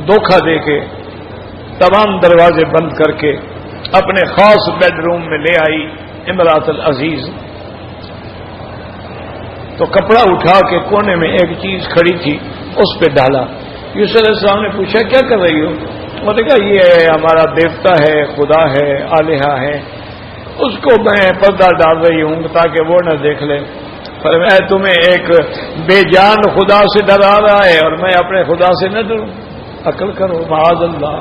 دھوکہ دے کے تمام دروازے بند کر کے اپنے خاص بیڈ روم میں لے آئی امراۃ العزیز، تو کپڑا اٹھا کے کونے میں ایک چیز کھڑی تھی اس پہ ڈالا. یوسف علیہ السلام نے پوچھا کیا کر رہی ہو؟ وہ نے کہا یہ ہمارا دیوتا ہے، خدا ہے، آلیہ ہے، اس کو میں پردہ ڈال رہی ہوں تاکہ وہ نہ دیکھ لے. پر میں تمہیں ایک بے جان خدا سے ڈرا رہا ہے اور میں اپنے خدا سے نہ ڈروں. عقل کرو، معاذ اللہ.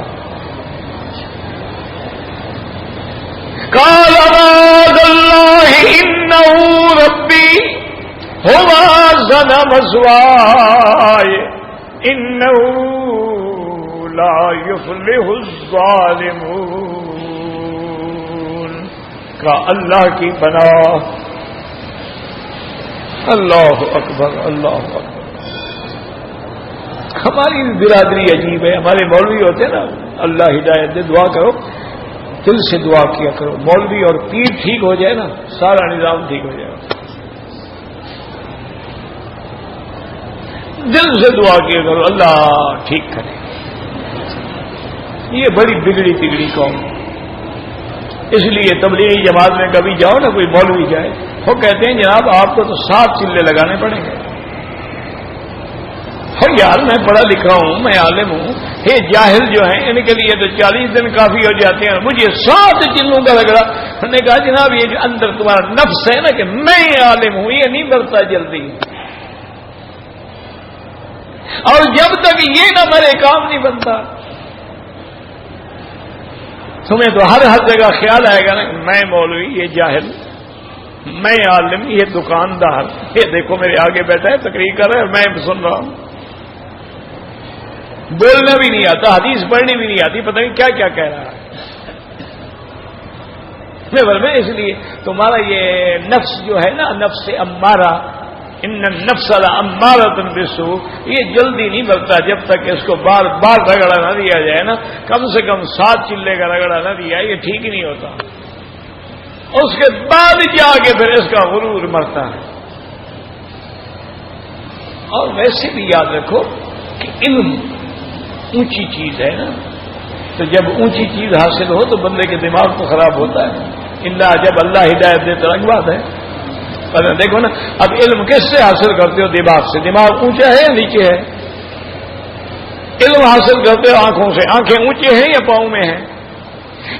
قال معاذ اللہ انہ ربی ہوا احسن مثوای انہ لا یفلح الظالمون. کا اللہ کی پناہ. اللہ اکبر، اللہ اکبر. ہماری برادری عجیب ہے. ہمارے مولوی ہوتے نا، اللہ ہدایت دے، دعا کرو، دل سے دعا کیا کرو. مولوی اور پیر ٹھیک ہو جائے نا سارا نظام ٹھیک ہو جائے گا. دل سے دعا کیا کرو اللہ ٹھیک کرے. یہ بڑی بگڑی قوم. اس لیے تبلیغی جماعت میں کبھی جاؤ نا، کوئی مولوی جائے، وہ کہتے ہیں جناب آپ کو تو 7 چلے لگانے پڑیں گے. ہر یار میں پڑھا لکھا ہوں، میں عالم ہوں، یہ جاہل جو ہیں ان کے لیے تو 40 دن کافی ہو جاتے ہیں، مجھے 7 چلوں کا رگڑا۔ انہوں نے کہا جناب یہ جو اندر تمہارا نفس ہے نا کہ میں عالم ہوں، یہ نہیں مرتا جلدی، اور جب تک یہ نہ مرے کام نہیں بنتا۔ تمہیں تو ہر جگہ خیال آئے گا نا کہ میں مولوی، یہ جاہل، میں عالم، یہ دکاندار، یہ دیکھو میرے آگے بیٹھا ہے تقریر کر رہا ہے، میں سن رہا ہوں، بولنا بھی نہیں آتا، حدیث پڑھنی بھی نہیں آتی، پتہ نہیں کیا کیا کہہ رہا ہے۔ میں اس لیے تمہارا یہ نفس جو ہے نا، نفس امارہ، ان النفس لامارۃ بالسوء، یہ جلدی نہیں بنتا جب تک اس کو بار بار رگڑا نہ دیا جائے نا، کم سے کم 7 چلے کا رگڑا نہ دیا، یہ ٹھیک ہی نہیں ہوتا۔ اس کے بعد جا کے پھر اس کا غرور مرتا ہے۔ اور ویسے بھی یاد رکھو کہ علم اونچی چیز ہے نا، تو جب اونچی چیز حاصل ہو تو بندے کے دماغ تو خراب ہوتا ہے، اللہ جب اللہ ہدایت دے تو الگ بات ہے۔ پر دیکھو نا، اب علم کس سے حاصل کرتے ہو؟ دماغ سے۔ دماغ اونچا ہے یا نیچے ہے؟ علم حاصل کرتے ہو آنکھوں سے، آنکھیں اونچی ہیں یا پاؤں میں ہیں؟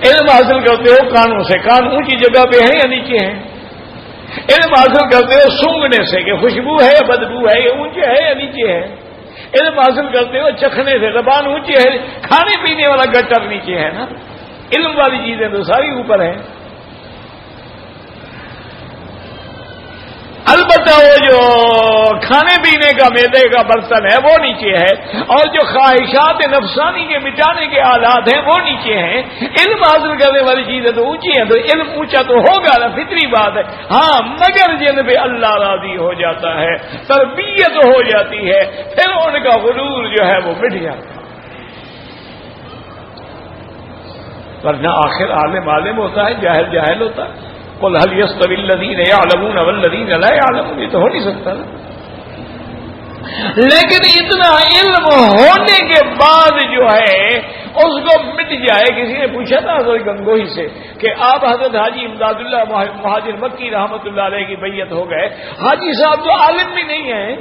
علم حاصل کرتے ہو کانوں سے، کان اونچی جگہ پہ ہیں یا نیچے ہیں؟ علم حاصل کرتے ہو سونگنے سے کہ خوشبو ہے یا بدبو ہے، یہ اونچے ہے یا نیچے ہے؟ علم حاصل کرتے ہو چکھنے سے، زبان اونچی ہے، کھانے پینے والا گٹر نیچے ہے نا۔ علم والی چیزیں تو ساری اوپر ہیں۔ البتہ وہ جو کھانے پینے کا میدے کا برتن ہے وہ نیچے ہے، اور جو خواہشات نفسانی کے مٹانے کے آلات ہیں وہ نیچے ہیں۔ علم حاصل کرنے والی چیزیں تو اونچی ہیں، تو علم اونچا تو ہوگا نا، فطری بات ہے۔ ہاں مگر جن پہ اللہ راضی ہو جاتا ہے، تربیت ہو جاتی ہے، پھر ان کا غرور جو ہے وہ مٹ جاتا ہے۔ ورنہ آخر عالم عالم ہوتا ہے، جاہل جاہل ہوتا ہے۔ قل هل يستوي الذين يعلمون والذين لا يعلمون، یہ تو ہو نہیں سکتا نا۔ لیکن اتنا علم ہونے کے بعد جو ہے اس کو مٹ جائے۔ کسی نے پوچھا تھا حضرت گنگوہی سے کہ آپ حضرت حاجی امداد اللہ مہاجر مکی رحمت اللہ علیہ کی بیعت ہو گئے، حاجی صاحب تو عالم بھی نہیں ہیں،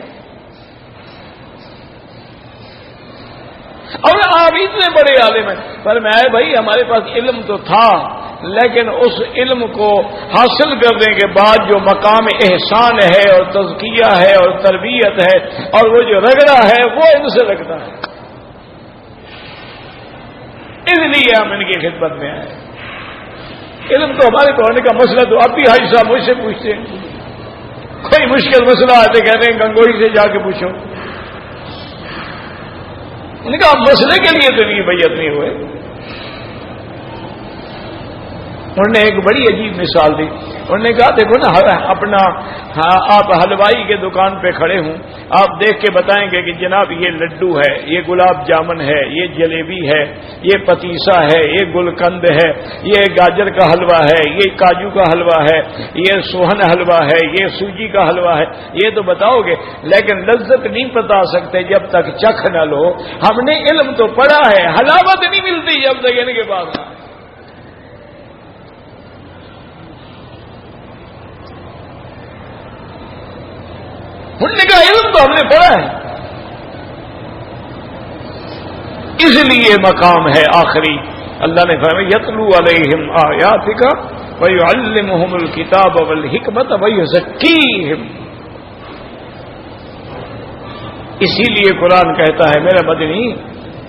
اور آپ اتنے بڑے عالم ہیں۔ پر میں بھائی ہمارے پاس علم تو تھا، لیکن اس علم کو حاصل کرنے کے بعد جو مقام احسان ہے اور تزکیہ ہے اور تربیت ہے اور وہ جو رگڑا ہے وہ ان سے لگتا ہے، اس لیے ہم ان کی خدمت میں آئے۔ علم تو ہمارے پڑھنے کا مسئلہ تو اب بھی حاجی صاحب مجھ سے پوچھتے ہیں، کوئی مشکل مسئلہ آتے کہتے ہیں گنگوہی سے جا کے پوچھو۔ ان کا مسئلے کے لیے تو ان کی بیعت نہیں ہوئے۔ انہوں نے ایک بڑی عجیب مثال دی، انہوں نے کہا دیکھو نا اپنا آپ حلوائی کے دکان پہ کھڑے ہوں، آپ دیکھ کے بتائیں گے کہ جناب یہ لڈو ہے، یہ گلاب جامن ہے، یہ جلیبی ہے، یہ پتیسا ہے، یہ گلقند ہے، یہ گاجر کا حلوہ ہے، یہ کاجو کا حلوہ ہے، یہ سوہن حلوہ ہے، یہ سوجی کا حلوہ ہے، یہ تو بتاؤ گے، لیکن لذت نہیں بتا سکتے جب تک چکھ نہ لو۔ ہم نے علم تو پڑھا ہے، حلاوت نہیں ملتی جب تک ان کے پاس نہ۔ انہوں کا علم تو ہم نے پڑھا ہے، اس لیے مقام ہے آخری۔ اللہ نے فرمایا یتلو علیہم آیاتک ویعلمہم الکتاب والحکمت ویزکیہم۔ اسی لیے قرآن کہتا ہے میرا مدنی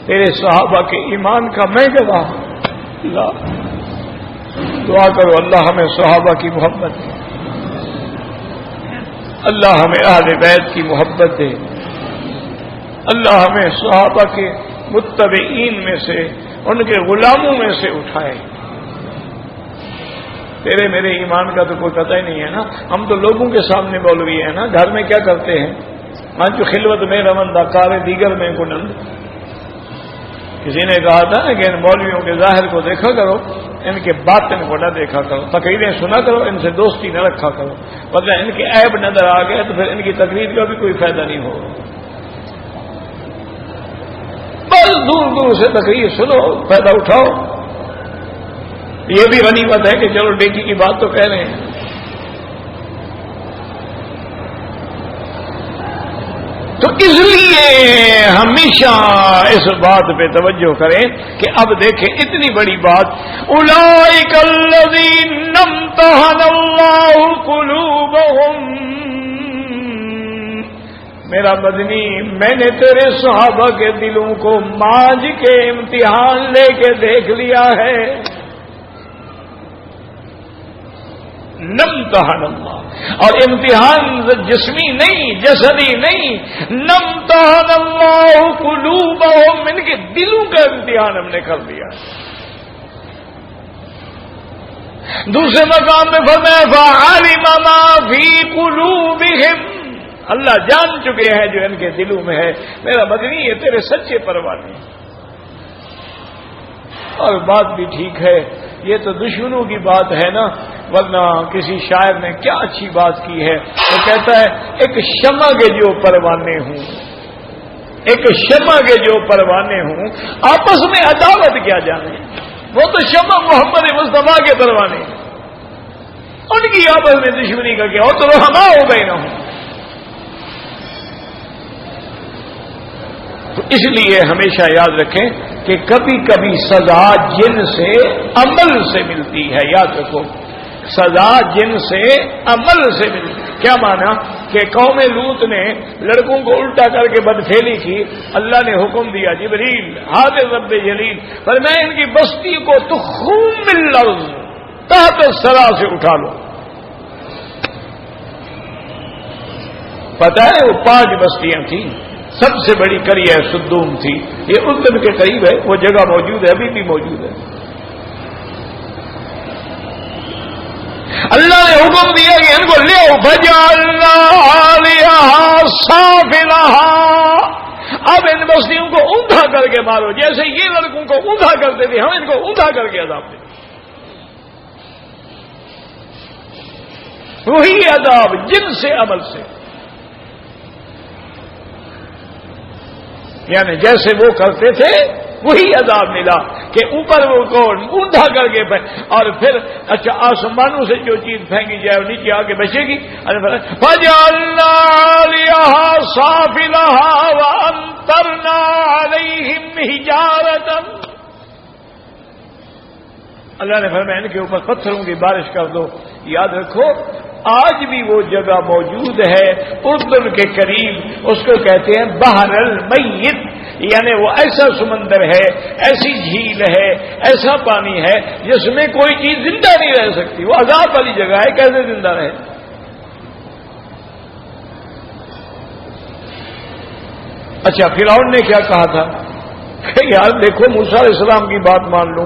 تیرے صحابہ کے ایمان کا میں گواہ ہوں۔ اللہ دعا کرو اللہ ہمیں صحابہ کی محبت دے، اللہ ہمیں اہل بیت کی محبت دے، اللہ ہمیں صحابہ کے متبعین میں سے، ان کے غلاموں میں سے اٹھائے۔ تیرے میرے ایمان کا تو کوئی پتہ ہی نہیں ہے نا، ہم تو لوگوں کے سامنے مولوی ہیں نا، گھر میں کیا کرتے ہیں؟ جو خلوت میں روندا کار دیگر میں کنند۔ کسی نے کہا تھا نا کہ ان مولویوں کے ظاہر کو دیکھا کرو، ان کے باطن کو نہ دیکھا کرو، تقریریں سنا کرو، ان سے دوستی نہ رکھا کرو، ورنہ ان کے عیب نظر آ گئے تو پھر ان کی تقریر کا بھی کوئی فائدہ نہیں ہوگا۔ بس دور دور سے تقریر سنو، فائدہ اٹھاؤ۔ یہ بھی غنیمت ہے کہ چلو ڈیکی کی بات تو کہہ رہے ہیں۔ تو اس لیے ہمیشہ اس بات پہ توجہ کریں کہ اب دیکھیں اتنی بڑی بات، اولئک الذین امتحن اللہ قلوبہم، میرا مدنی میں نے تیرے صحابہ کے دلوں کو مانج کے امتحان لے کے دیکھ لیا ہے. نمتحن اللہ، اور امتحان جسمی نہیں، جسدی نہیں، نمتحن اللہ قلوبہم، ان کے دلوں کا امتحان ہم نے کر دیا. دوسرے مقام میں فرمایا فعلم ما فی قلوبہم، اللہ جان چکے ہیں جو ان کے دلوں میں ہے. میرا مدنی یہ تیرے سچے پروانے ہیں. اور بات بھی ٹھیک ہے، یہ تو دشمنوں کی بات ہے نا، ورنہ کسی شاعر نے کیا اچھی بات کی ہے، وہ کہتا ہے ایک شمع کے جو پروانے ہوں، ایک شمع کے جو پروانے ہوں آپس میں عداوت کیا جانے، وہ تو شمع محمد مصطفیٰ کے پروانے ہیں، ان کی آپس میں دشمنی کا کیا ہو تو رحماء ہو گئے نہ ہوں. تو اس لیے ہمیشہ یاد رکھیں کہ کبھی کبھی سزا جن سے عمل سے ملتی ہے. یاد رکھو، سزا جن سے عمل سے ملتی. کیا مانا کہ قوم لوط نے لڑکوں کو الٹا کر کے بدفعلی کی، اللہ نے حکم دیا جبریل حاضر رب جلیل پر میں ان کی بستی کو تخوم الارض تحت الثری سے اٹھا لو. پتہ ہے وہ 5 بستیاں تھیں، سب سے بڑی قریہ سدوم تھی، یہ اردن کے قریب ہے، وہ جگہ موجود ہے، ابھی بھی موجود ہے. اللہ نے حکم دیا کہ ان کو لے آؤ، فجعلنا علیہا سافلہا، اب ان بستیوں کو اوندا کر کے مارو، جیسے یہ لڑکوں کو اوندا کرتے تھے ہم ان کو اوندا کر کے عذاب دیں. وہی عذاب جن سے عمل سے، یعنی جیسے وہ کرتے تھے وہی عذاب ملا کہ اوپر وہ کو اوندا کر کے اور پھر اچھا آسمانوں سے جو چیز پھینکی جائے وہ نیچے آ کے بچے گی. فجعلنا علیہا سافلہا وامطرنا علیہم حجارۃ، اللہ نے فرمایا ان کے اوپر پتھروں کی بارش کر دو. یاد رکھو آج بھی وہ جگہ موجود ہے اردن کے قریب، اس کو کہتے ہیں بحر المیت، یعنی وہ ایسا سمندر ہے، ایسی جھیل ہے، ایسا پانی ہے جس میں کوئی چیز زندہ نہیں رہ سکتی. وہ عذاب والی جگہ ہے، کیسے زندہ رہے؟ اچھا فرعون نے کیا کہا تھا کہ یار دیکھو موسیٰ علیہ السلام کی بات مان لو،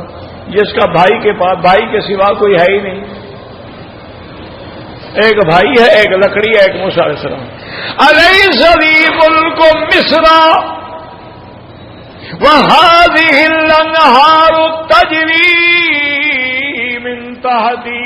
جس کا بھائی کے پاس بھائی کے سوا کوئی ہے ہی نہیں، ایک بھائی ہے، ایک لکڑی ہے، ایک موسیٰ علیہ السلام. الیس لی ملک مصر وہذہ الانہار تجری من تحتی.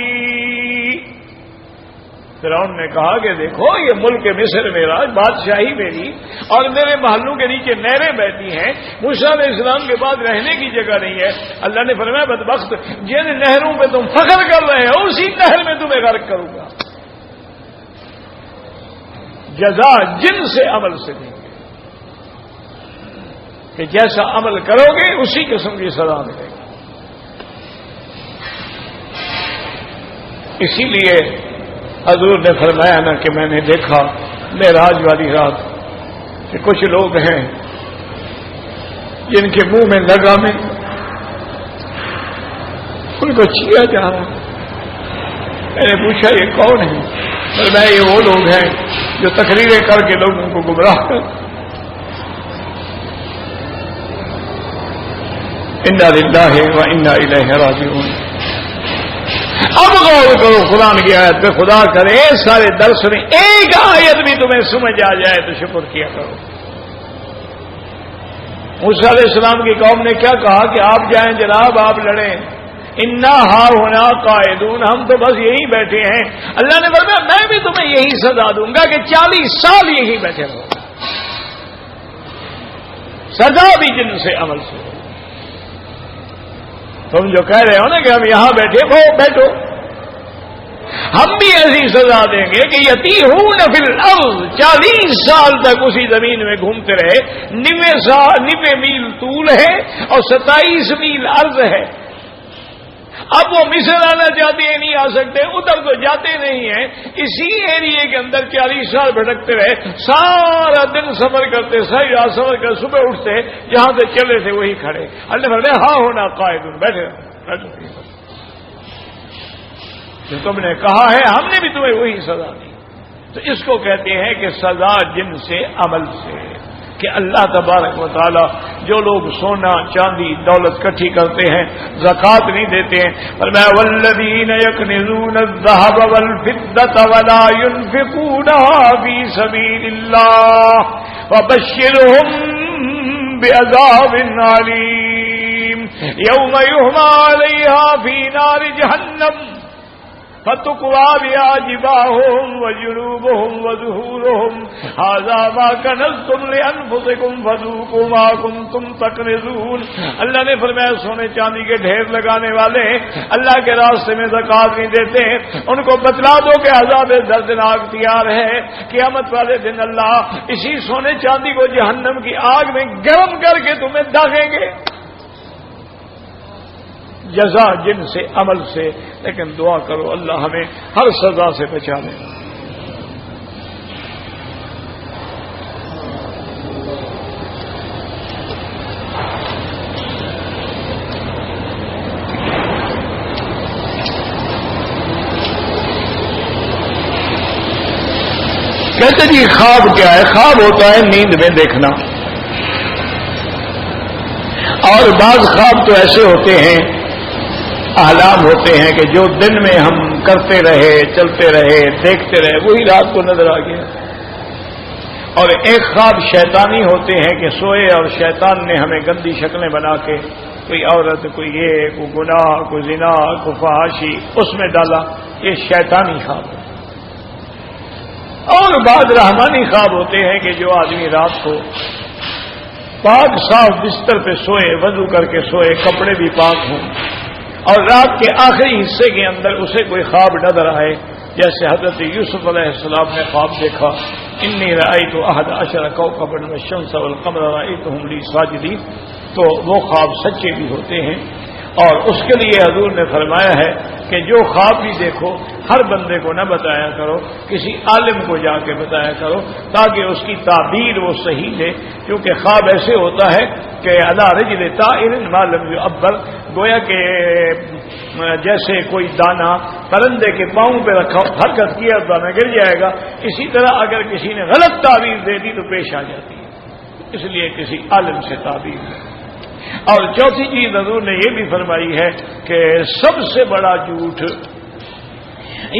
فرعون نے کہا کہ دیکھو یہ ملک مصر میرا، بادشاہی میری، اور میرے محلوں کے نیچے نہریں بہتی ہیں. موسیٰ علیہ السلام کے بعد رہنے کی جگہ نہیں ہے. اللہ نے فرمایا بدبخت، جن نہروں پہ تم فخر کر رہے ہو اسی نہر میں تمہیں غرق کروں گا. جزا جن سے عمل سے دیں گے، کہ جیسا عمل کرو گے اسی قسم کی سزا ملے گی. اسی لیے حضور نے فرمایا نا کہ میں نے دیکھا معراج والی رات کہ کچھ لوگ ہیں جن کے منہ میں لگا میں ان کو چھیا جا رہا. میں نے پوچھا یہ کون ہے؟ فرمایا یہ وہ لوگ ہیں جو تقریریں کر کے لوگوں کو گمراہ کر. انا للہ و انا الیہ راجعون. اب غور کرو قرآن کی آیت پہ، خدا کرے سارے درس میں ایک آیت بھی تمہیں سمجھ آ جائے تو شکر کیا کرو. موسیٰ علیہ السلام کی قوم نے کیا کہا کہ آپ جائیں جناب، آپ لڑیں. انا ہاہنا قاعدون، ہم تو بس یہی بیٹھے ہیں. اللہ نے فرمایا میں بھی تمہیں یہی سزا دوں گا کہ 40 سال یہی بیٹھے رہو. سزا بھی جن سے عمل سے. تم جو کہہ رہے ہو نا کہ ہم یہاں بیٹھے، وہ بیٹھو. ہم بھی ایسی سزا دیں گے کہ یتیہون فی الارض 40 سال تک اسی زمین میں گھومتے رہے. 90 میل طول ہے اور 27 میل عرض ہے. اب وہ مصر آنا چاہتے ہیں, نہیں آ سکتے, ادھر تو جاتے نہیں ہیں, اسی ایریے کے اندر 40 سال بھٹکتے رہے, سارا دن سفر کرتے, ساری رات سفر کر, صبح اٹھتے, جہاں سے چلے تھے وہی کھڑے. اللہ فرمایا ہاں ہونا قائد, بیٹھے جو تم نے کہا ہے ہم نے بھی تمہیں وہی سزا دی. تو اس کو کہتے ہیں کہ سزا جن سے عمل سے, کہ اللہ تبارک و تعالی جو لوگ سونا چاندی دولت اکٹھی کرتے ہیں زکوٰۃ نہیں دیتے ہیں, فرمایا والذین یکنزون الذهب والفضة ولا ينفقونها في سبيل الله فبشرهم بعذاب علیم یوم یحمى علیہا فی نار جہنم فتقوى بها جباههم وجنوبهم وظهورهم هذا ما كنزتم لانفسكم فذوقوا ما كنتم تكنزون. اللہ نے فرمایا سونے چاندی کے ڈھیر لگانے والے اللہ کے راستے میں زکوٰۃ نہیں دیتے, ان کو بتلا دو کہ عذاب دردناک تیار ہے. قیامت والے دن اللہ اسی سونے چاندی کو جہنم کی آگ میں گرم کر کے تمہیں داغیں گے. جزا جن سے عمل سے, لیکن دعا کرو اللہ ہمیں ہر سزا سے بچا لے. کہتے جی خواب کیا ہے؟ خواب ہوتا ہے نیند میں دیکھنا, اور بعض خواب تو ایسے ہوتے ہیں, احلام ہوتے ہیں کہ جو دن میں ہم کرتے رہے, چلتے رہے, دیکھتے رہے, وہی رات کو نظر آ گیا. اور ایک خواب شیطانی ہوتے ہیں کہ سوئے اور شیطان نے ہمیں گندی شکلیں بنا کے کوئی عورت, کوئی یہ, کوئی گناہ, کوئی زنا, کوئی فحاشی اس میں ڈالا. یہ شیطانی خواب ہے. اور بعض رحمانی خواب ہوتے ہیں کہ جو آدمی رات کو پاک صاف بستر پہ سوئے, وضو کر کے سوئے, کپڑے بھی پاک ہوں, اور رات کے آخری حصے کے اندر اسے کوئی خواب نظر آئے, جیسے حضرت یوسف علیہ السلام نے خواب دیکھا, انی رأیت احد عشر کوکبا والشمس والقمر رأیتهم لی ساجدین. تو وہ خواب سچے بھی ہوتے ہیں. اور اس کے لیے حضور نے فرمایا ہے کہ جو خواب بھی دیکھو ہر بندے کو نہ بتایا کرو, کسی عالم کو جا کے بتایا کرو تاکہ اس کی تعبیر وہ صحیح دے. کیونکہ خواب ایسے ہوتا ہے کہ علی رجل طائر ما لم يعبر, گویا کہ جیسے کوئی دانہ پرندے کے پاؤں پہ رکھا, حرکت کیا دانہ گر جائے گا. اسی طرح اگر کسی نے غلط تعبیر دے دی تو پیش آ جاتی ہے. اس لیے کسی عالم سے تعبیر دے. اور چوتھی چیز حضور نے یہ بھی فرمائی ہے کہ سب سے بڑا جھوٹ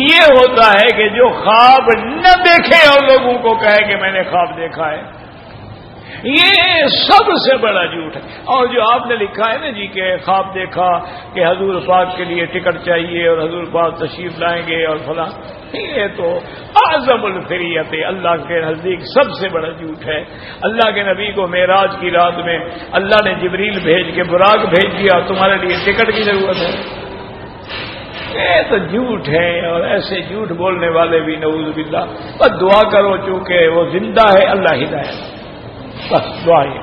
یہ ہوتا ہے کہ جو خواب نہ دیکھے اور لوگوں کو کہے کہ میں نے خواب دیکھا ہے. یہ سب سے بڑا جھوٹ ہے. اور جو آپ نے لکھا ہے نا جی کہ خواب دیکھا کہ حضور پاک کے لیے ٹکٹ چاہیے اور حضور پاک تشریف لائیں گے اور فلاں, یہ تو اعظم الفریت, اللہ کے نزدیک سب سے بڑا جھوٹ ہے. اللہ کے نبی کو معراج کی رات میں اللہ نے جبریل بھیج کے براق بھیج دیا, تمہارے لیے ٹکٹ کی ضرورت ہے. یہ تو جھوٹ ہے. اور ایسے جھوٹ بولنے والے بھی نعوذ باللہ. بس دعا کرو, چونکہ وہ زندہ ہے, اللہ ہدایت, بس دعا ہے.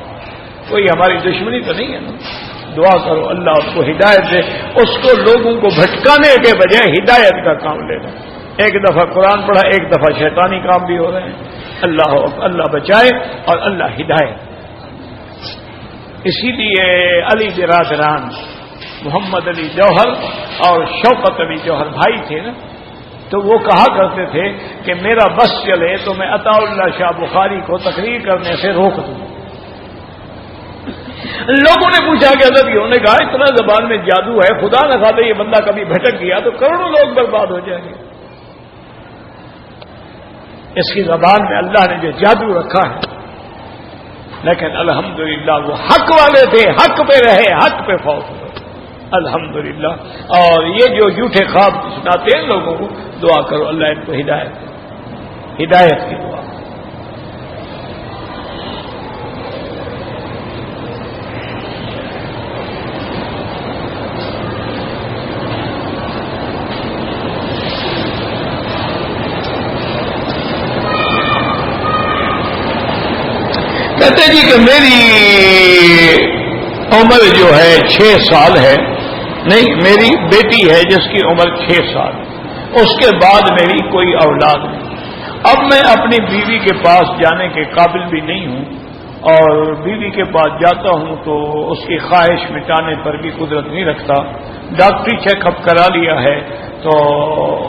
کوئی ہماری دشمنی تو نہیں ہے نا. دعا کرو اللہ اس کو ہدایت دے, اس کو لوگوں کو بھٹکانے کے بجائے ہدایت کا کام لینا. ایک دفعہ قرآن پڑھا, ایک دفعہ شیطانی کام بھی ہو رہے ہیں. اللہ بچائے اور اللہ ہدایت. اسی لیے علی برادران محمد علی جوہر اور شوکت علی جوہر بھائی تھے نا, تو وہ کہا کرتے تھے کہ میرا بس چلے تو میں عطا اللہ شاہ بخاری کو تقریر کرنے سے روک دوں. لوگوں نے پوچھا کہ حضرت, انہوں نے کہا اتنا زبان میں جادو ہے, خدا نہ خواہ یہ بندہ کبھی بھٹک گیا تو کروڑوں لوگ برباد ہو جائیں گے. اس کی زبان میں اللہ نے جو جادو رکھا ہے, لیکن الحمدللہ وہ حق والے تھے, حق پہ رہے, حق پہ فوت ہوئے الحمدللہ. اور یہ جو جھوٹے خواب سناتے ہیں لوگوں کو, دعا کرو اللہ ان کو ہدایت کی دعا. کہتے جی کہ میری عمر جو ہے 6 سال ہے، نہیں میری بیٹی ہے جس کی عمر 6 سال، اس کے بعد میری کوئی اولاد نہیں، اب میں اپنی بیوی کے پاس جانے کے قابل بھی نہیں ہوں، اور بیوی کے پاس جاتا ہوں تو اس کی خواہش مٹانے پر بھی قدرت نہیں رکھتا، ڈاکٹری چیک اپ کرا لیا ہے تو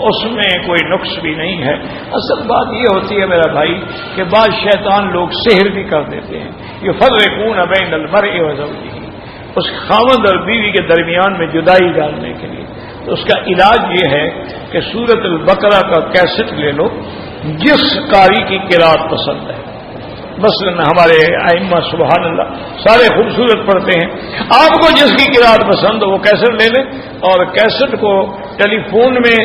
اس میں کوئی نقص بھی نہیں ہے۔ اصل بات یہ ہوتی ہے میرا بھائی کہ بعض شیطان لوگ سحر بھی کر دیتے ہیں، یفرقون بین المرء وزوجہ، اس خاوند اور بیوی کے درمیان میں جدائی ڈالنے کے لیے۔ تو اس کا علاج یہ ہے کہ سورۃ البقرہ کا کیسٹ لے لو، جس قاری کی قرات پسند ہے، مثلا ہمارے ائمہ سبحان اللہ سارے خوبصورت پڑھتے ہیں، آپ کو جس کی قرات پسند ہو وہ کیسٹ لے لیں اور کیسٹ کو ٹیلی فون میں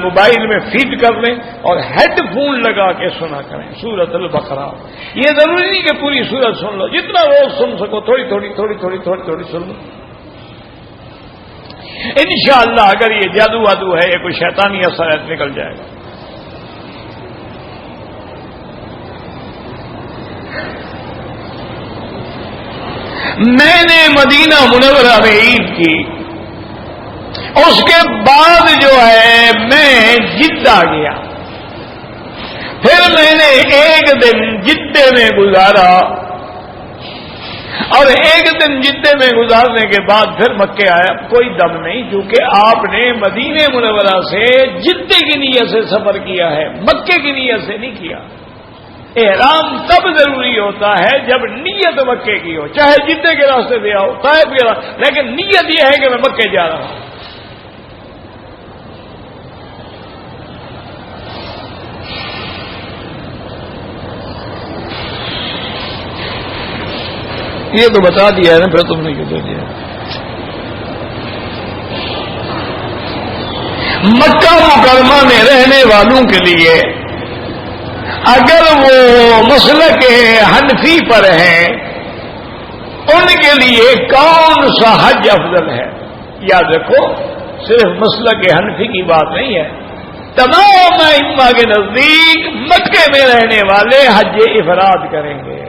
موبائل میں فیڈ کر لیں اور ہیڈ فون لگا کے سنا کریں سورۃ البقرہ۔ یہ ضروری نہیں کہ پوری سورت سن لو، جتنا روز سن سکو تھوڑی تھوڑی سن لو، انشاءاللہ اگر یہ جادو وادو ہے یہ کوئی شیطانی اثر ہے نکل جائے گا۔ میں نے مدینہ منورہ میں عید کی، اس کے بعد جو ہے میں جدہ گیا، پھر میں نے ایک دن جدے میں گزارا اور ایک دن جدے میں گزارنے کے بعد پھر مکے آیا، کوئی دم نہیں، کیونکہ آپ نے مدینہ منورہ سے جدے کی نیت سے سفر کیا ہے، مکے کی نیت سے نہیں کیا۔ احرام تب ضروری ہوتا ہے جب نیت مکے کی ہو، چاہے جدے کے راستے سے آؤ طائف کے راستے، لیکن نیت یہ ہے کہ میں مکے جا رہا ہوں۔ یہ تو بتا دیا ہے نا، پھر تم نے کیوں دے دیا؟ مکہ مکرمہ میں رہنے والوں کے لیے اگر وہ مسلک حنفی پر ہیں ان کے لیے کون سا حج افضل ہے؟ یاد رکھو صرف مسلک حنفی کی بات نہیں ہے، تمام ائمہ کے نزدیک مکے میں رہنے والے حج افراد کریں گے،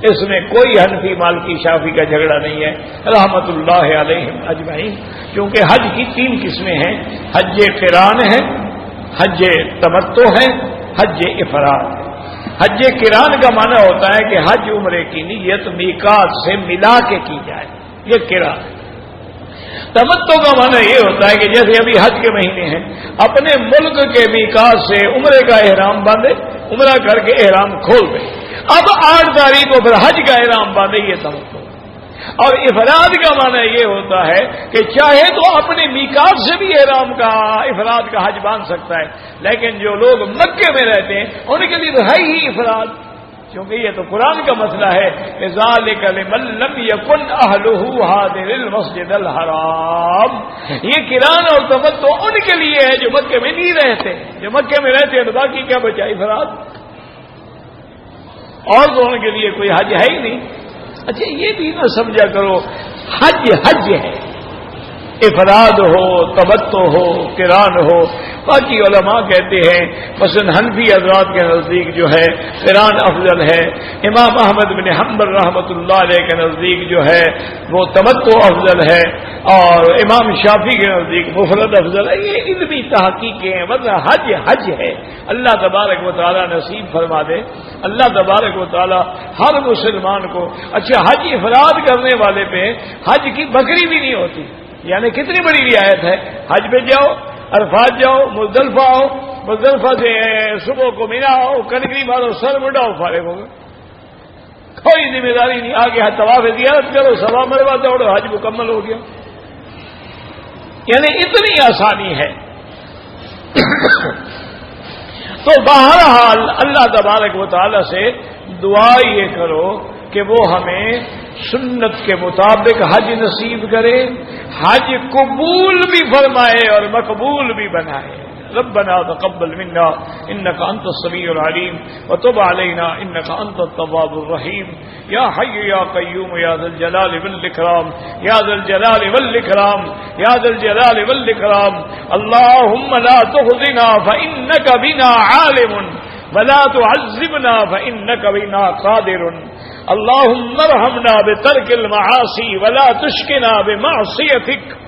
اس میں کوئی حنفی مالکی شافعی کا جھگڑا نہیں ہے رحمت اللہ علیہم اجمعین، کیونکہ حج کی 3 قسمیں ہیں، حج قران ہے، حج تمتع ہے، حج افراد۔ حج قران کا معنی ہوتا ہے کہ حج عمرے کی نیت میقات سے ملا کے کی جائے، یہ قران ہے۔ تمتع کا معنی یہ ہوتا ہے کہ جیسے ابھی حج کے مہینے ہیں، اپنے ملک کے میقات سے عمرے کا احرام باندھے، عمرہ کر کے احرام کھول دے، اب 8 تاریخ کو پھر حج کا احرام باندھے، یہ تمتع۔ اور افراد کا معنی یہ ہوتا ہے کہ چاہے تو اپنے میقات سے بھی احرام کا افراد کا حج باندھ سکتا ہے، لیکن جو لوگ مکے میں رہتے ہیں ان کے لیے تو ہے ہی افراد، کیونکہ یہ تو قرآن کا مسئلہ ہے کہ ذالک لمن لم یکن اہلہ حاضر المسجد الحرام، یہ قران اور تمتع ان کے لیے ہے جو مکے میں نہیں رہتے، جو مکے میں رہتے ہیں تو باقی کیا بچا افراد، اور تو ان کے لیے کوئی حج ہے ہی نہیں۔ اچھا یہ بھی نہ سمجھا کرو حج حج ہے، افراد ہو، تمتع ہو، قران ہو۔ باقی علماء کہتے ہیں مثلا حنفی حضرات کے نزدیک جو ہے قران افضل ہے، امام احمد بن حنبل رحمۃ اللہ علیہ کے نزدیک جو ہے وہ تمتع افضل ہے، اور امام شافعی کے نزدیک مفرد افضل ہے۔ یہ علمی تحقیقیں ہیں، ورنہ حج حج ہے۔ اللہ تبارک و تعالی نصیب فرما دے، اللہ تبارک و تعالی ہر مسلمان کو۔ اچھا حج افراد کرنے والے پہ حج کی بکری بھی نہیں ہوتی، یعنی کتنی بڑی رعایت ہے، حج پہ جاؤ، عرفات جاؤ، مزدلفہ آؤ، مزدلفہ سے صبح کو مینا آؤ، کنکری مارو، سر مڈاؤ، فارغ ہو گئے، کوئی ذمہ داری نہیں، آگے طواف زیارت کرو، صفا مروا دوڑو، حج مکمل ہو گیا۔ یعنی اتنی آسانی ہے۔ تو بہرحال اللہ تبارک و تعالی سے دعا یہ کرو کہ وہ ہمیں سنت کے مطابق حج نصیب کرے، حج قبول بھی فرمائے اور مقبول بھی بنائے۔ ربنا تقبل منا انك انت السميع العليم وتب علينا انك انت التواب الرحيم يا حي يا قيوم يا ذا الجلال والاكرام يا ذا الجلال والاكرام يا ذا الجلال والاكرام اللهم لا تخزنا فانك بنا عالم ولا تعذبنا فإنك بنا قادر اللهم ارحمنا بترك المعاصي ولا تشقنا بمعصيتك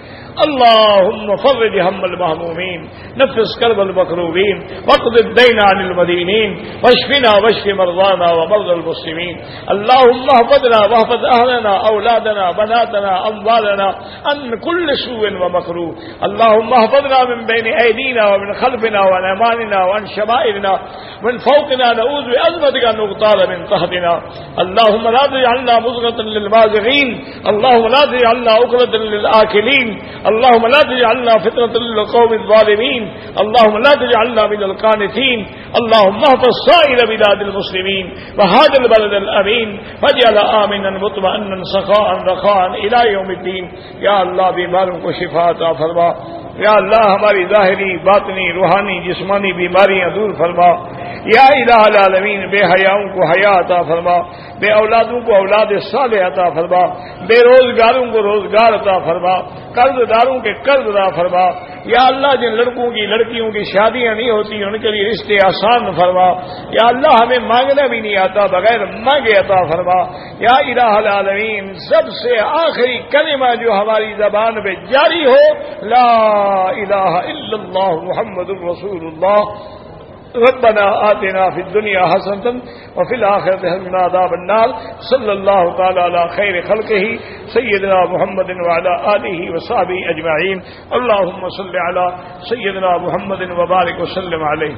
اللهم فرج هم المهمومين نفس كرب المكروبين واقض الدين عن المدينين واشفنا واشف مرضانا ومرضى المسلمين اللهم احفظنا واحفظ اهلنا اولادنا بناتنا اموالنا عن كل سوء ومكروه اللهم احفظنا من بين ايدينا ومن خلفنا وعن ايماننا وعن شمائلنا من فوقنا نعوذ بعظمتك ان نغتال من تحتنا اللهم لا تجعلنا مزغة للمازغين اللهم لا تجعلنا عقدة للآكلين اللهم لا تجعلنا فتنة للقوم الظالمين اللهم لا تجعلنا من القانتين اللهم احفظ سائر بلاد المسلمين وهذا البلد الأمين واجعل آمنا مطمئنا سخاء رخاء إلى يوم الدين یا اللہ بیماروں کو شفا عطا فرما یا اللہ ہماری ظاہری باطنی روحانی جسمانی بیماریاں دور فرما یا الہ العالمین بے حیاؤں کو حیا عطا فرما بے اولادوں کو اولاد صالح عطا فرما بے روزگاروں کو روزگار عطا فرما قرض داروں کے قرض عطا فرما یا اللہ جن لڑکوں کی لڑکیوں کی شادیاں نہیں ہوتی ان کے لیے رشتے آسان فرما یا اللہ ہمیں مانگنا بھی نہیں آتا بغیر مانگے عطا فرما یا الہ العالمین سب سے آخری کلمہ جو ہماری زبان پہ جاری ہو لا الہ الا اللہ محمد الرسول اللہ ربنا آتنا في الدنيا حسنة وفي الآخرة حسنة عذاب النار صلى الله تعالى على خير خلقه سيدنا محمد وعلى آله وصحبه أجمعين اللهم صل على سيدنا محمد وبارك وسلم عليه